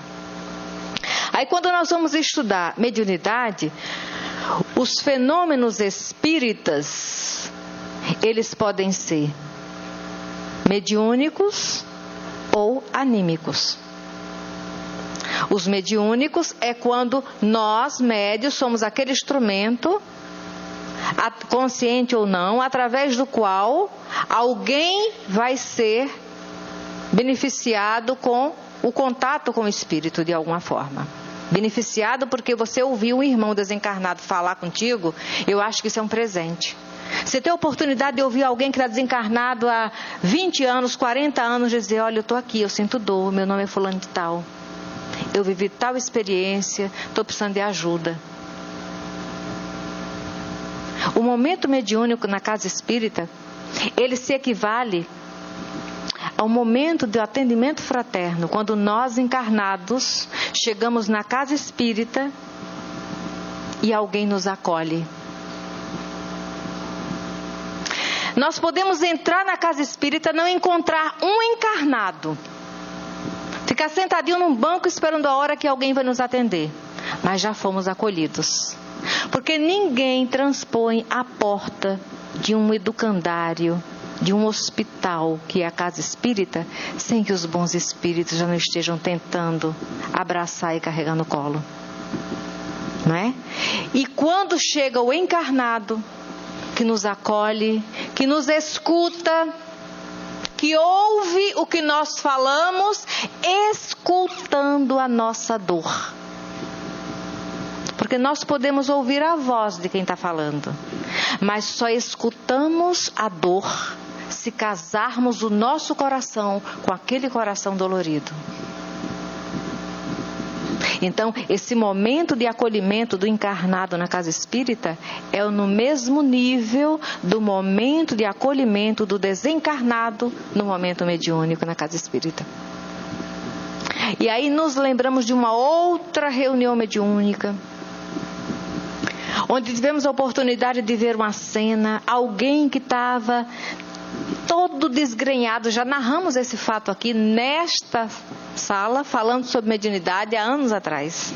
Aí quando nós vamos estudar mediunidade, Os fenômenos espíritas, eles podem ser mediúnicos ou anímicos. Os mediúnicos é quando nós, médios, somos aquele instrumento, consciente ou não, através do qual alguém vai ser beneficiado com o contato com o espírito de alguma forma. Beneficiado porque você ouviu um irmão desencarnado falar contigo, eu acho que isso é um presente. Você tem a oportunidade de ouvir alguém que está desencarnado há 20 anos, 40 anos, dizer, olha, eu estou aqui, eu sinto dor, meu nome é fulano de tal. Eu vivi tal experiência, estou precisando de ajuda. O momento mediúnico na casa espírita, ele se equivale ao momento do atendimento fraterno, quando nós encarnados chegamos na casa espírita e alguém nos acolhe. Nós podemos entrar na casa espírita e não encontrar um encarnado, ficar sentadinho num banco esperando a hora que alguém vai nos atender, mas já fomos acolhidos, porque ninguém transpõe a porta de um educandário, de um hospital, que é a casa espírita, sem que os bons espíritos já não estejam tentando abraçar e carregar no colo, não é? E quando chega o encarnado, que nos acolhe, que nos escuta, que ouve o que nós falamos, escutando a nossa dor. Porque nós podemos ouvir a voz de quem está falando, mas só escutamos a dor se casarmos o nosso coração com aquele coração dolorido. Então, esse momento de acolhimento do encarnado na casa espírita é no mesmo nível do momento de acolhimento do desencarnado no momento mediúnico na casa espírita. E aí nos lembramos de uma outra reunião mediúnica, onde tivemos a oportunidade de ver uma cena, alguém que estava todo desgrenhado. Já narramos esse fato aqui nesta sala, falando sobre mediunidade há anos atrás.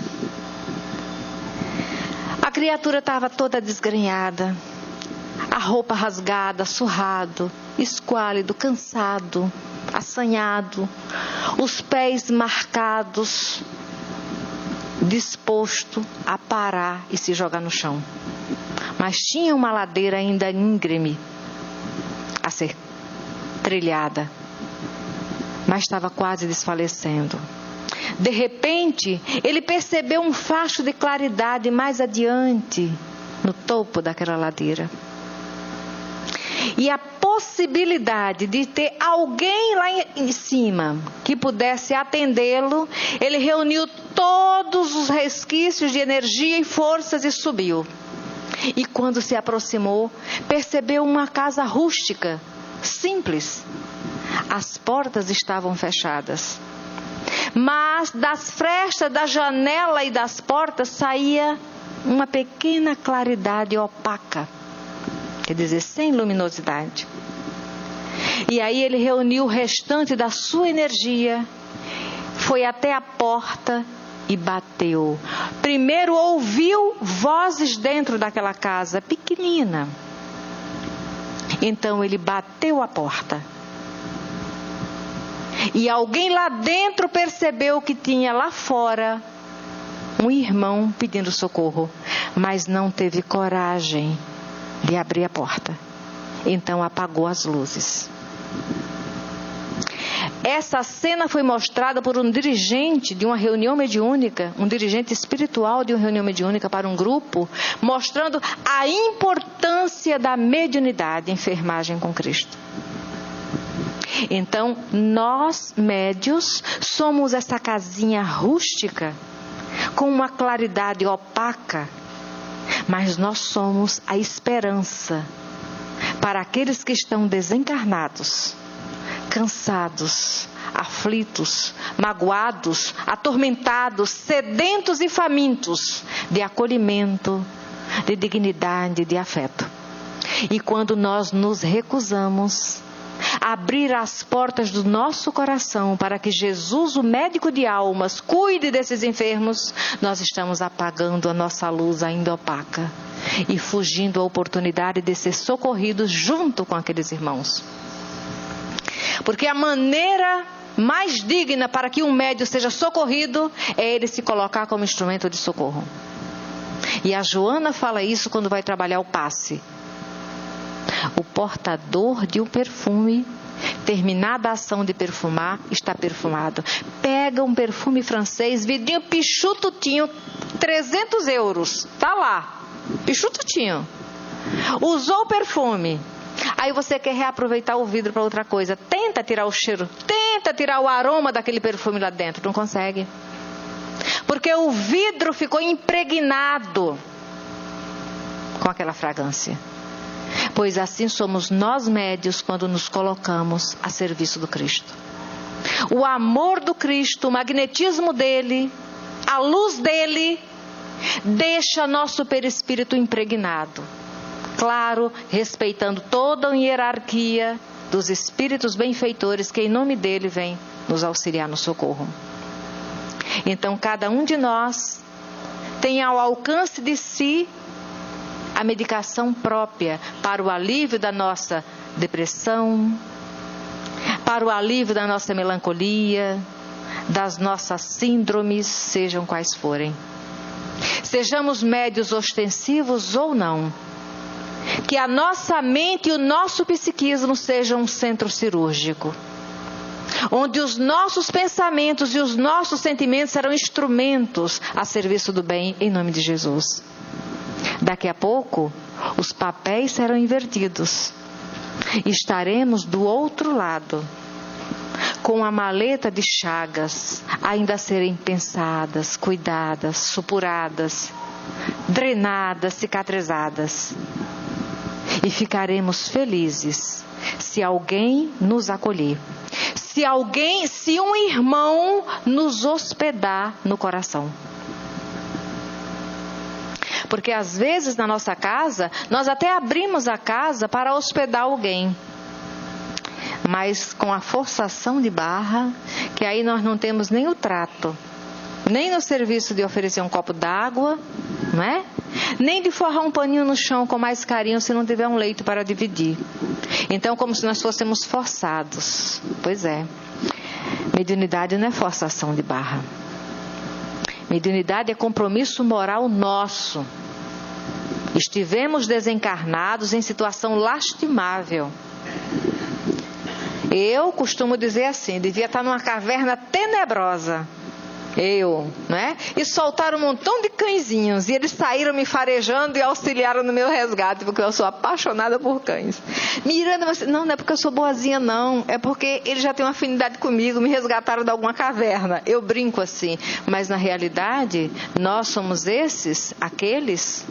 A criatura estava toda desgrenhada, a roupa rasgada, surrado, esquálido, cansado, assanhado, os pés marcados, disposto a parar e se jogar no chão. Mas tinha uma ladeira ainda íngreme a ser trilhada, mas estava quase desfalecendo. De repente, ele percebeu um facho de claridade mais adiante, no topo daquela ladeira. E a possibilidade de ter alguém lá em cima que pudesse atendê-lo, ele reuniu todos os resquícios de energia e forças e subiu. E quando se aproximou, percebeu uma casa rústica, simples. As portas estavam fechadas, mas das frestas da janela e das portas saía uma pequena claridade opaca, quer dizer, sem luminosidade. E aí ele reuniu o restante da sua energia, foi até a porta e bateu. Primeiro ouviu vozes dentro daquela casa pequenina. Então ele bateu a porta. E alguém lá dentro percebeu que tinha lá fora um irmão pedindo socorro, mas não teve coragem de abrir a porta. Então apagou as luzes. Essa cena foi mostrada por um dirigente de uma reunião mediúnica, um dirigente espiritual de uma reunião mediúnica para um grupo, mostrando a importância da mediunidade, enfermagem com Cristo. Então, nós, médios, somos essa casinha rústica, com uma claridade opaca, mas nós somos a esperança para aqueles que estão desencarnados, cansados, aflitos, magoados, atormentados, sedentos e famintos de acolhimento, de dignidade, de afeto. E quando nós nos recusamos abrir as portas do nosso coração para que Jesus, o médico de almas, cuide desses enfermos, nós estamos apagando a nossa luz ainda opaca e fugindo a oportunidade de ser socorridos junto com aqueles irmãos. Porque a maneira mais digna para que um médium seja socorrido é ele se colocar como instrumento de socorro. E a Joana fala isso quando vai trabalhar o passe. O portador de um perfume, terminada a ação de perfumar, está perfumado. Pega um perfume francês, vidrinho pichututinho, 300 euros, tá lá, pichututinho. Usou o perfume. Aí você quer reaproveitar o vidro para outra coisa. Tenta tirar o cheiro, tenta tirar o aroma daquele perfume lá dentro. Não consegue. Porque o vidro ficou impregnado com aquela fragrância. Pois assim somos nós médios quando nos colocamos a serviço do Cristo. O amor do Cristo, o magnetismo dele, a luz dele, deixa nosso perispírito impregnado. Claro, respeitando toda a hierarquia dos espíritos benfeitores que em nome dele vem nos auxiliar no socorro. Então cada um de nós tem ao alcance de si a medicação própria para o alívio da nossa depressão, para o alívio da nossa melancolia, das nossas síndromes, sejam quais forem. Sejamos médios ostensivos ou não, que a nossa mente e o nosso psiquismo sejam um centro cirúrgico, onde os nossos pensamentos e os nossos sentimentos serão instrumentos a serviço do bem, em nome de Jesus. Daqui a pouco, os papéis serão invertidos. Estaremos do outro lado, com a maleta de chagas ainda a serem pensadas, cuidadas, supuradas, drenadas, cicatrizadas. E ficaremos felizes se alguém nos acolher. Se um irmão nos hospedar no coração. Porque às vezes na nossa casa, nós até abrimos a casa para hospedar alguém. Mas com a forçação de barra, que aí nós não temos nem o trato, nem no serviço de oferecer um copo d'água, não é? Nem de forrar um paninho no chão com mais carinho se não tiver um leito para dividir. Então, como se nós fôssemos forçados. Pois é. Mediunidade não é forçação de barra. Mediunidade é compromisso moral nosso. Estivemos desencarnados em situação lastimável. Eu costumo dizer assim, devia estar numa caverna tenebrosa. Né? E soltaram um montão de cãezinhos. E eles saíram me farejando e auxiliaram no meu resgate, porque eu sou apaixonada por cães. Miranda, não é porque eu sou boazinha, não. É porque eles já têm uma afinidade comigo, me resgataram de alguma caverna. Eu brinco assim. Mas na realidade, nós somos aqueles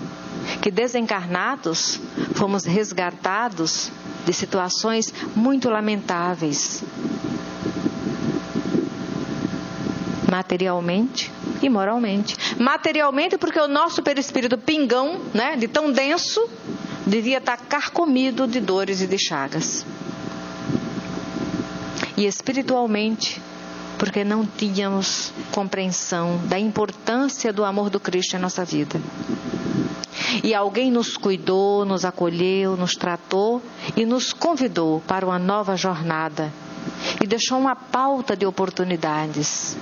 que desencarnados, fomos resgatados de situações muito lamentáveis. Materialmente e moralmente. Materialmente porque o nosso perispírito pingão, né, de tão denso, devia estar carcomido de dores e de chagas. E espiritualmente porque não tínhamos compreensão da importância do amor do Cristo em nossa vida. E alguém nos cuidou, nos acolheu, nos tratou e nos convidou para uma nova jornada. E deixou uma pauta de oportunidades.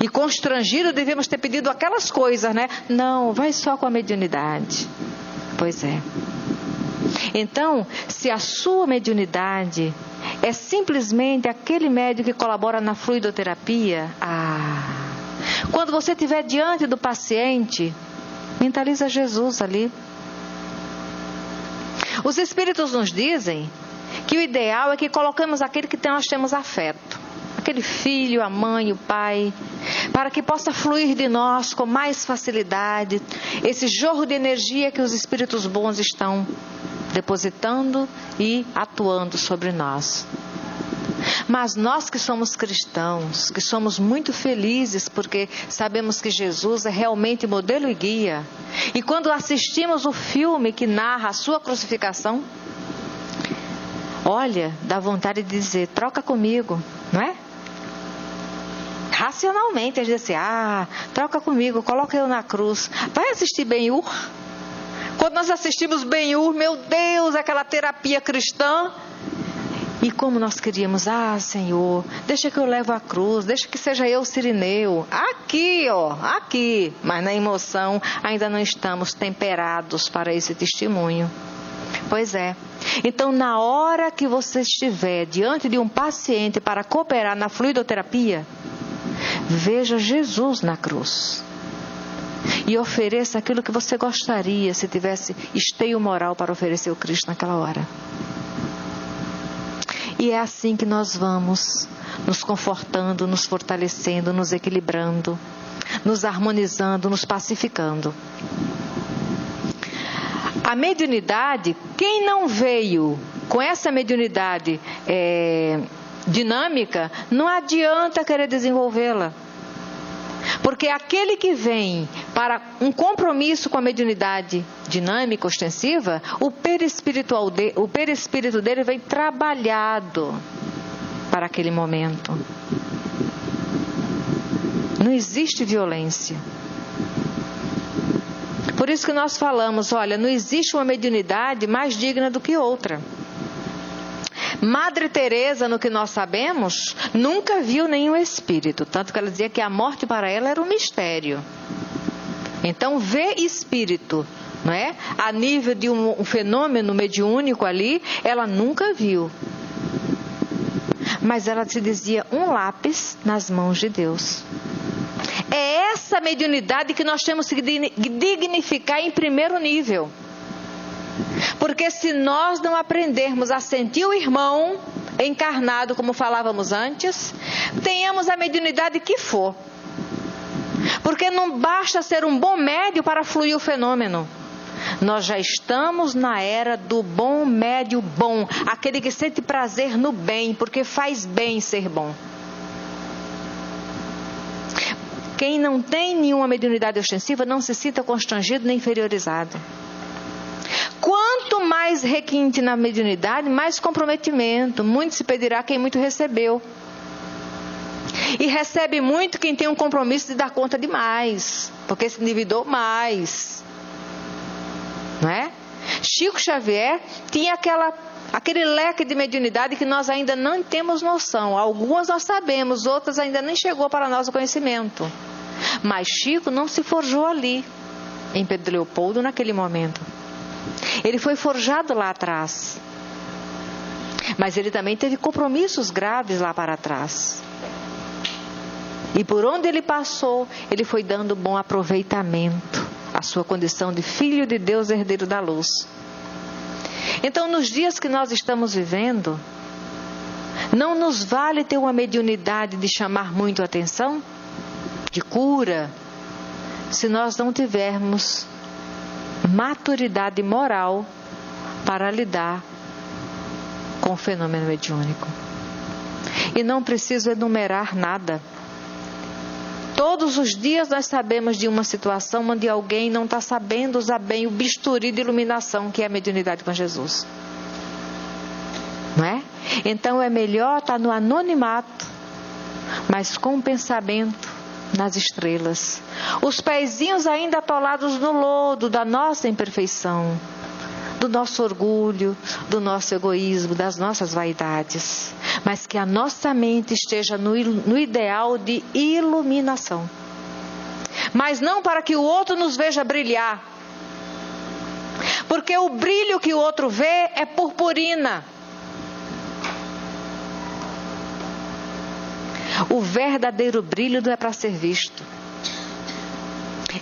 E constrangido devíamos ter pedido aquelas coisas, né? Não, vai só com a mediunidade. Pois é. Então, se a sua mediunidade é simplesmente aquele médium que colabora na fluidoterapia, quando você estiver diante do paciente, mentaliza Jesus ali. Os espíritos nos dizem que o ideal é que colocamos aquele que nós temos afeto. Aquele filho, a mãe, o pai, para que possa fluir de nós com mais facilidade esse jorro de energia que os espíritos bons estão depositando e atuando sobre nós. Mas nós que somos cristãos, que somos muito felizes porque sabemos que Jesus é realmente modelo e guia, e quando assistimos o filme que narra a sua crucificação, olha, dá vontade de dizer, troca comigo, não é? Racionalmente, a gente diz assim, troca comigo, coloca eu na cruz. Vai assistir Ben-Hur? Quando nós assistimos Ben-Hur, meu Deus, aquela terapia cristã. E como nós queríamos, Senhor, deixa que eu levo a cruz, deixa que seja eu o Cirineu. Aqui. Mas na emoção ainda não estamos temperados para esse testemunho. Pois é. Então, na hora que você estiver diante de um paciente para cooperar na fluidoterapia, veja Jesus na cruz. E ofereça aquilo que você gostaria se tivesse esteio moral para oferecer ao Cristo naquela hora. E é assim que nós vamos nos confortando, nos fortalecendo, nos equilibrando, nos harmonizando, nos pacificando. A mediunidade, quem não veio com essa mediunidade dinâmica, não adianta querer desenvolvê-la. Porque aquele que vem para um compromisso com a mediunidade dinâmica, ostensiva, o perispírito dele vem trabalhado para aquele momento. Não existe violência. Por isso que nós falamos, olha, não existe uma mediunidade mais digna do que outra. Madre Teresa, no que nós sabemos, nunca viu nenhum espírito, tanto que ela dizia que a morte para ela era um mistério. Então, ver espírito, não é? A nível de um fenômeno mediúnico ali, ela nunca viu. Mas ela se dizia um lápis nas mãos de Deus. É essa mediunidade que nós temos que dignificar em primeiro nível. Porque se nós não aprendermos a sentir o irmão encarnado, como falávamos antes, tenhamos a mediunidade que for. Porque não basta ser um bom médio para fluir o fenômeno. Nós já estamos na era do bom médio bom, aquele que sente prazer no bem, porque faz bem ser bom. Quem não tem nenhuma mediunidade ostensiva não se sinta constrangido nem inferiorizado. Quanto mais requinte na mediunidade, mais comprometimento. Muito se pedirá quem muito recebeu. E recebe muito quem tem um compromisso de dar conta de mais, porque se endividou mais. Não é? Chico Xavier tinha aquele leque de mediunidade que nós ainda não temos noção. Algumas nós sabemos, outras ainda nem chegou para nós o conhecimento. Mas Chico não se forjou ali, em Pedro Leopoldo, naquele momento. Ele foi forjado lá atrás. Mas ele também teve compromissos graves lá para trás. E por onde ele passou, ele foi dando bom aproveitamento à sua condição de filho de Deus, herdeiro da luz. Então, nos dias que nós estamos vivendo, não nos vale ter uma mediunidade de chamar muito a atenção, de cura, se nós não tivermos maturidade moral para lidar com o fenômeno mediúnico. E não preciso enumerar nada. Todos os dias nós sabemos de uma situação onde alguém não está sabendo usar bem o bisturi de iluminação que é a mediunidade com Jesus. Não é? Então é melhor estar no anonimato, mas com o pensamento nas estrelas. Os pezinhos ainda atolados no lodo da nossa imperfeição, do nosso orgulho, do nosso egoísmo, das nossas vaidades. Mas que a nossa mente esteja no ideal de iluminação. Mas não para que o outro nos veja brilhar. Porque o brilho que o outro vê é purpurina. O verdadeiro brilho não é para ser visto.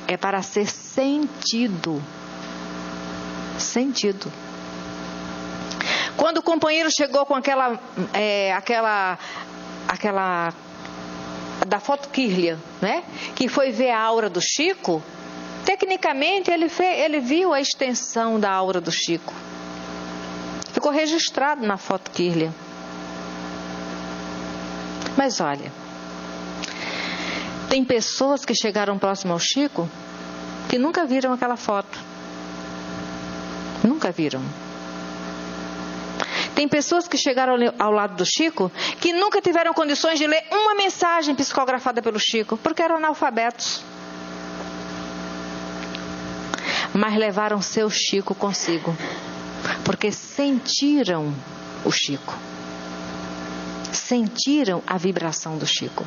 É para ser sentido. Sentido. Quando o companheiro chegou com aquela da foto Kirlian, né? Que foi ver a aura do Chico, tecnicamente ele viu a extensão da aura do Chico. Ficou registrado na foto Kirlian. Mas olha, tem pessoas que chegaram próximo ao Chico que nunca viram aquela foto. Nunca viram. Tem pessoas que chegaram ao lado do Chico que nunca tiveram condições de ler uma mensagem psicografada pelo Chico, porque eram analfabetos. Mas levaram seu Chico consigo, porque sentiram o Chico. Sentiram a vibração do Chico.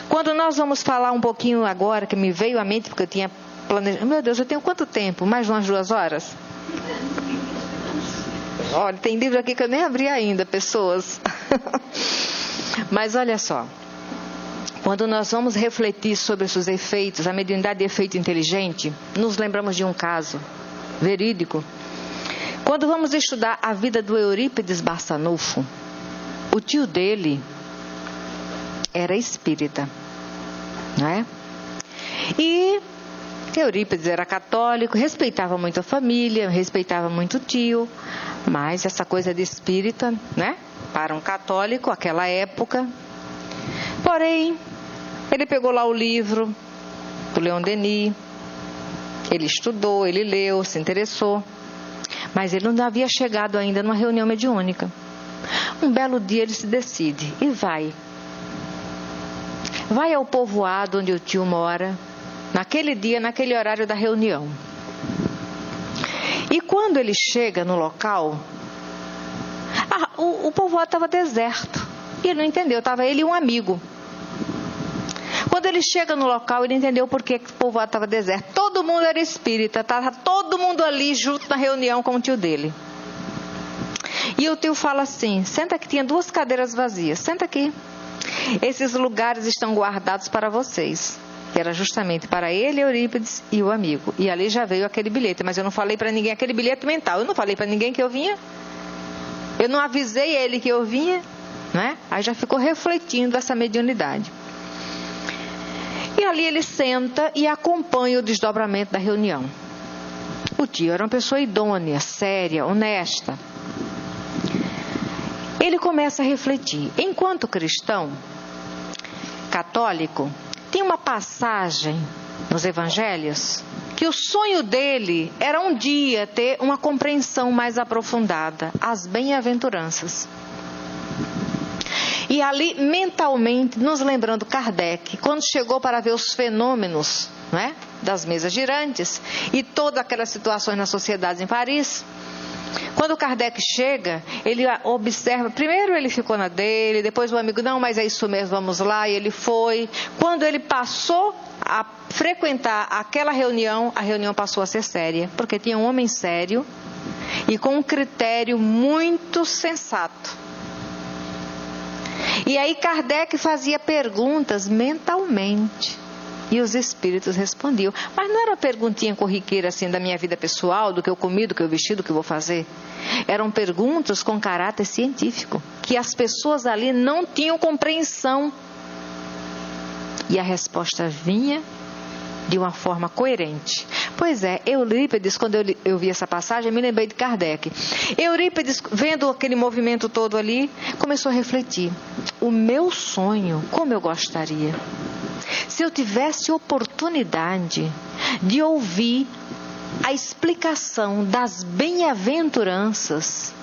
Quando nós vamos falar um pouquinho agora, que me veio à mente, porque eu tinha planejado. Meu Deus, eu tenho quanto tempo? Mais umas 2 horas? Olha, tem livro aqui que eu nem abri ainda, pessoas. Mas olha só. Quando nós vamos refletir sobre os efeitos, a mediunidade de efeito inteligente, nos lembramos de um caso verídico. Quando vamos estudar a vida do Eurípides Barçanufo, o tio dele era espírita, não é? E Eurípides era católico, respeitava muito a família, respeitava muito o tio, mas essa coisa de espírita, né? Para um católico, aquela época. Porém, ele pegou lá o livro do Leon Denis, ele estudou, ele leu, se interessou, mas ele não havia chegado ainda numa reunião mediúnica. Um belo dia ele se decide e vai ao povoado onde o tio mora, naquele dia, naquele horário da reunião. E quando ele chega no local, o povoado estava deserto. E ele não entendeu, estava ele e um amigo. Quando ele chega no local, ele entendeu por que o povoado estava deserto. Todo mundo era espírita, estava todo mundo ali junto na reunião com o tio dele. E o tio fala assim: senta aqui, tinha 2 cadeiras vazias, senta aqui. Esses lugares estão guardados para vocês. Era justamente para ele, Eurípides e o amigo. E ali já veio aquele bilhete, mas eu não falei para ninguém aquele bilhete mental. Eu não falei para ninguém que eu vinha. Eu não avisei ele que eu vinha, né? Aí já ficou refletindo essa mediunidade. E ali ele senta e acompanha o desdobramento da reunião. O tio era uma pessoa idônea, séria, honesta. Ele começa a refletir. Enquanto cristão, católico, tem uma passagem nos evangelhos que o sonho dele era um dia ter uma compreensão mais aprofundada, as bem-aventuranças. E ali, mentalmente, nos lembrando Kardec, quando chegou para ver os fenômenos, né, das mesas girantes e todas aquelas situações nas sociedades em Paris. Quando Kardec chega, ele observa, primeiro ele ficou na dele, depois o amigo, não, mas é isso mesmo, vamos lá, e ele foi. Quando ele passou a frequentar aquela reunião, a reunião passou a ser séria, porque tinha um homem sério e com um critério muito sensato. E aí Kardec fazia perguntas mentalmente. E os espíritos respondiam. Mas não era uma perguntinha corriqueira assim da minha vida pessoal, do que eu comi, do que eu vesti, do que eu vou fazer. Eram perguntas com caráter científico, que as pessoas ali não tinham compreensão. E a resposta vinha de uma forma coerente. Pois é, Eurípides, quando eu vi essa passagem, eu me lembrei de Kardec. Eurípides, vendo aquele movimento todo ali, começou a refletir. O meu sonho, como eu gostaria. Se eu tivesse oportunidade de ouvir a explicação das bem-aventuranças.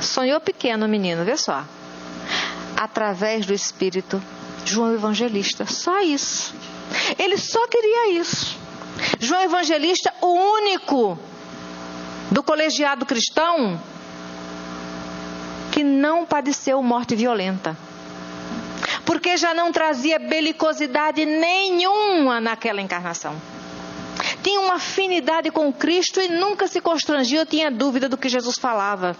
Sonhou pequeno, menino, vê só. Através do Espírito João Evangelista, só isso. Ele só queria isso. João Evangelista, o único do colegiado cristão que não padeceu morte violenta. Porque já não trazia belicosidade nenhuma naquela encarnação. Tinha uma afinidade com Cristo e nunca se constrangia, tinha dúvida do que Jesus falava.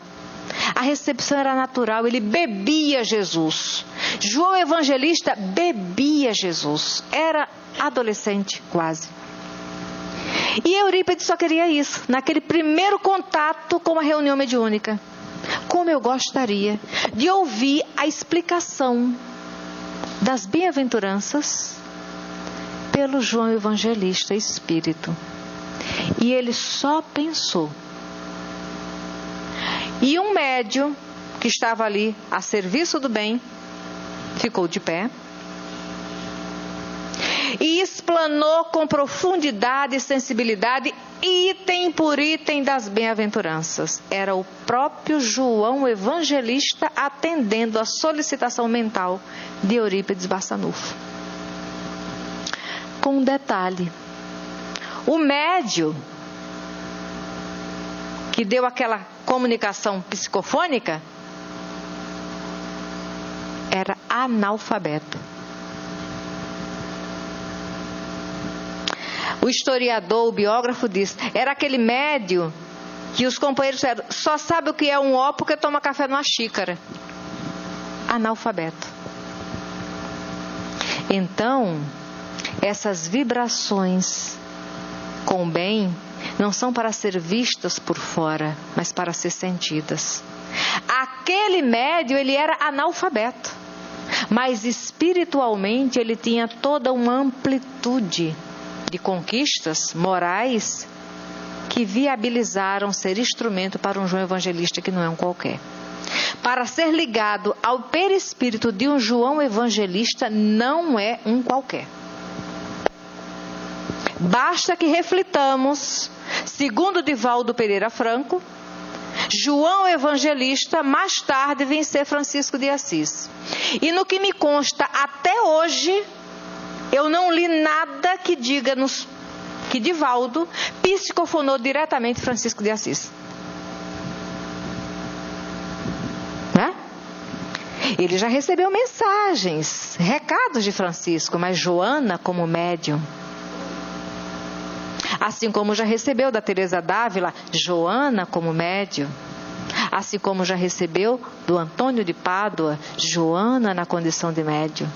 A recepção era natural, ele bebia Jesus. João Evangelista bebia Jesus. Era adolescente quase. E Eurípides só queria isso, naquele primeiro contato com a reunião mediúnica. Como eu gostaria de ouvir a explicação das bem-aventuranças pelo João Evangelista Espírito. E ele só pensou. E um médium que estava ali a serviço do bem ficou de pé e explanou com profundidade e sensibilidade, item por item das bem-aventuranças. Era o próprio João Evangelista atendendo à solicitação mental de Eurípides Barçanufo. Com um detalhe: o médium que deu aquela comunicação psicofônica era analfabeto. O historiador, o biógrafo diz, era aquele médium que os companheiros disseram, só sabe o que é um ó porque toma café numa xícara. Analfabeto. Então, essas vibrações com o bem não são para ser vistas por fora, mas para ser sentidas. Aquele médium, ele era analfabeto, mas espiritualmente ele tinha toda uma amplitude de conquistas morais que viabilizaram ser instrumento para um João Evangelista que não é um qualquer. Para ser ligado ao perispírito de um João Evangelista não é um qualquer. Basta que reflitamos, segundo Divaldo Pereira Franco, João Evangelista mais tarde vencer Francisco de Assis. E no que me consta até hoje, eu não li nada que diga que Divaldo psicofonou diretamente Francisco de Assis. Né? Ele já recebeu mensagens, recados de Francisco, mas Joana como médium. Assim como já recebeu da Teresa d'Ávila, Joana como médium. Assim como já recebeu do Antônio de Pádua, Joana na condição de médium.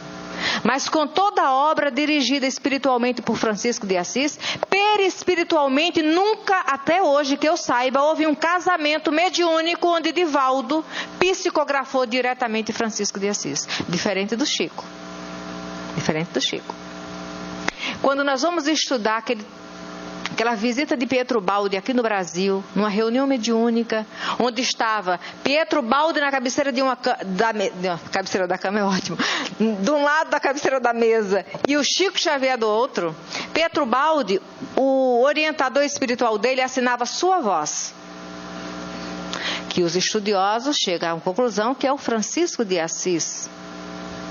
Mas com toda a obra dirigida espiritualmente por Francisco de Assis, perispiritualmente nunca, até hoje que eu saiba, houve um casamento mediúnico onde Divaldo psicografou diretamente Francisco de Assis. Diferente do Chico. Diferente do Chico. Quando nós vamos estudar aquela visita de Pietro Baldi aqui no Brasil, numa reunião mediúnica, onde estava Pietro Baldi na cabeceira cabeceira da cama é ótimo, de um lado da cabeceira da mesa, e o Chico Xavier do outro. Pietro Baldi, o orientador espiritual dele, assinava sua voz, que os estudiosos chegam à conclusão que é o Francisco de Assis,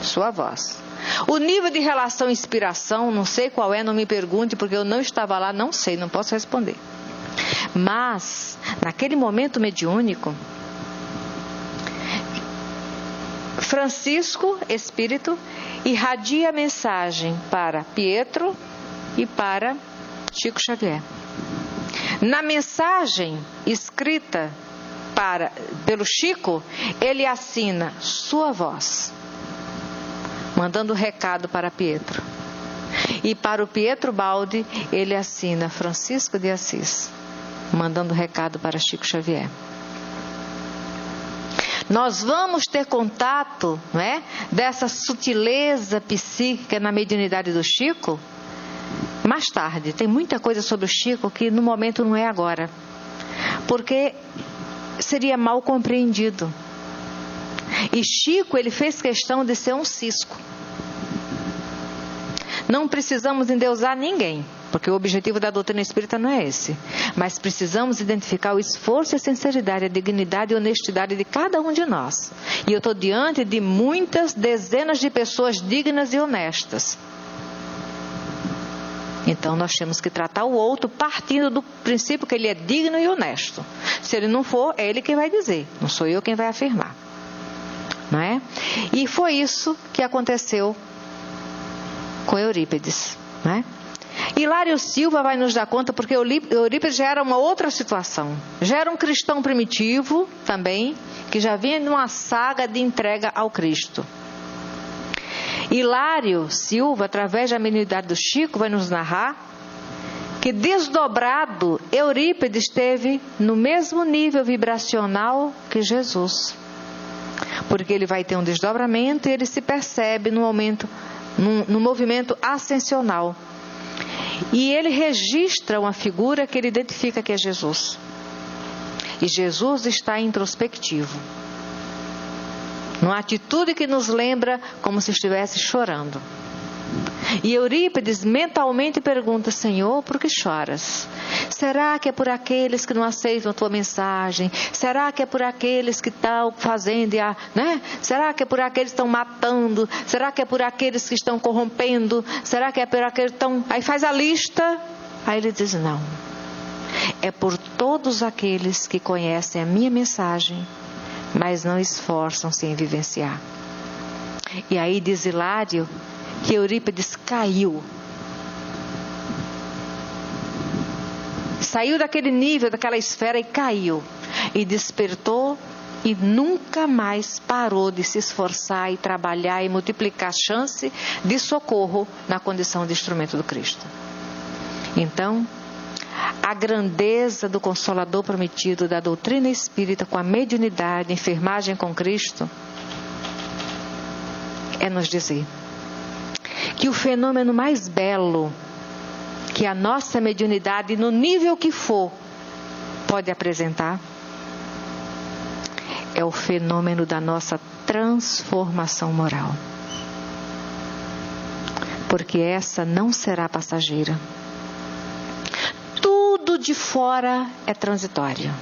sua voz. O nível de relação e inspiração, não sei qual é, não me pergunte, porque eu não estava lá, não sei, não posso responder. Mas, naquele momento mediúnico, Francisco, espírito, irradia a mensagem para Pietro e para Chico Xavier. Na mensagem escrita pelo Chico, ele assina sua voz, mandando recado para Pietro. E para o Pietro Baldi, ele assina Francisco de Assis, mandando recado para Chico Xavier. Nós vamos ter contato, não é, dessa sutileza psíquica na mediunidade do Chico mais tarde. Tem muita coisa sobre o Chico que no momento não é agora, porque seria mal compreendido. E Chico, ele fez questão de ser um cisco. Não precisamos endeusar ninguém, porque o objetivo da doutrina espírita não é esse. Mas precisamos identificar o esforço, a sinceridade, a dignidade e a honestidade de cada um de nós. E eu estou diante de muitas dezenas de pessoas dignas e honestas. Então nós temos que tratar o outro partindo do princípio que ele é digno e honesto. Se ele não for, é ele quem vai dizer, não sou eu quem vai afirmar. Não é? E foi isso que aconteceu com Eurípides, não é? Hilário Silva vai nos dar conta, porque Eurípides já era uma outra situação. Já era um cristão primitivo também, que já vinha numa saga de entrega ao Cristo. Hilário Silva, através da mediunidade do Chico, vai nos narrar que desdobrado, Eurípides esteve no mesmo nível vibracional que Jesus. Porque ele vai ter um desdobramento e ele se percebe no movimento ascensional. E ele registra uma figura que ele identifica que é Jesus. E Jesus está introspectivo, numa atitude que nos lembra como se estivesse chorando. E Eurípides mentalmente pergunta: Senhor, por que choras? Será que é por aqueles que não aceitam a tua mensagem? Será que é por aqueles que estão fazendo, né? Será que é por aqueles que estão matando? Será que é por aqueles que estão corrompendo? Será que é por aqueles que estão... Aí faz a lista. Aí ele diz: não. É por todos aqueles que conhecem a minha mensagem, mas não esforçam-se em vivenciar. E aí diz Hilário que Eurípides caiu. Saiu daquele nível, daquela esfera e caiu. E despertou e nunca mais parou de se esforçar e trabalhar e multiplicar a chance de socorro na condição de instrumento do Cristo. Então, a grandeza do Consolador prometido, da doutrina espírita com a mediunidade, enfermagem com Cristo, é nos dizer que o fenômeno mais belo que a nossa mediunidade, no nível que for, pode apresentar, é o fenômeno da nossa transformação moral. Porque essa não será passageira. Tudo de fora é transitório.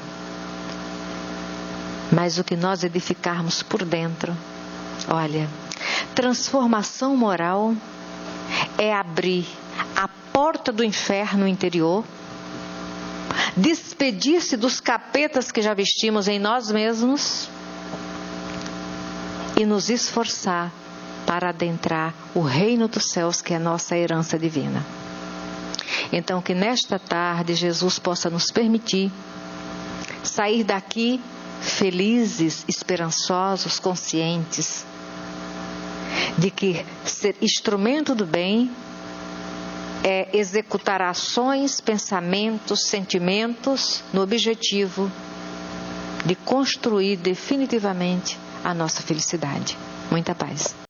Mas o que nós edificarmos por dentro, olha, transformação moral é abrir a porta do inferno interior, despedir-se dos capetas que já vestimos em nós mesmos e nos esforçar para adentrar o reino dos céus, que é a nossa herança divina. Então, que nesta tarde Jesus possa nos permitir sair daqui felizes, esperançosos, conscientes de que ser instrumento do bem é executar ações, pensamentos, sentimentos no objetivo de construir definitivamente a nossa felicidade. Muita paz.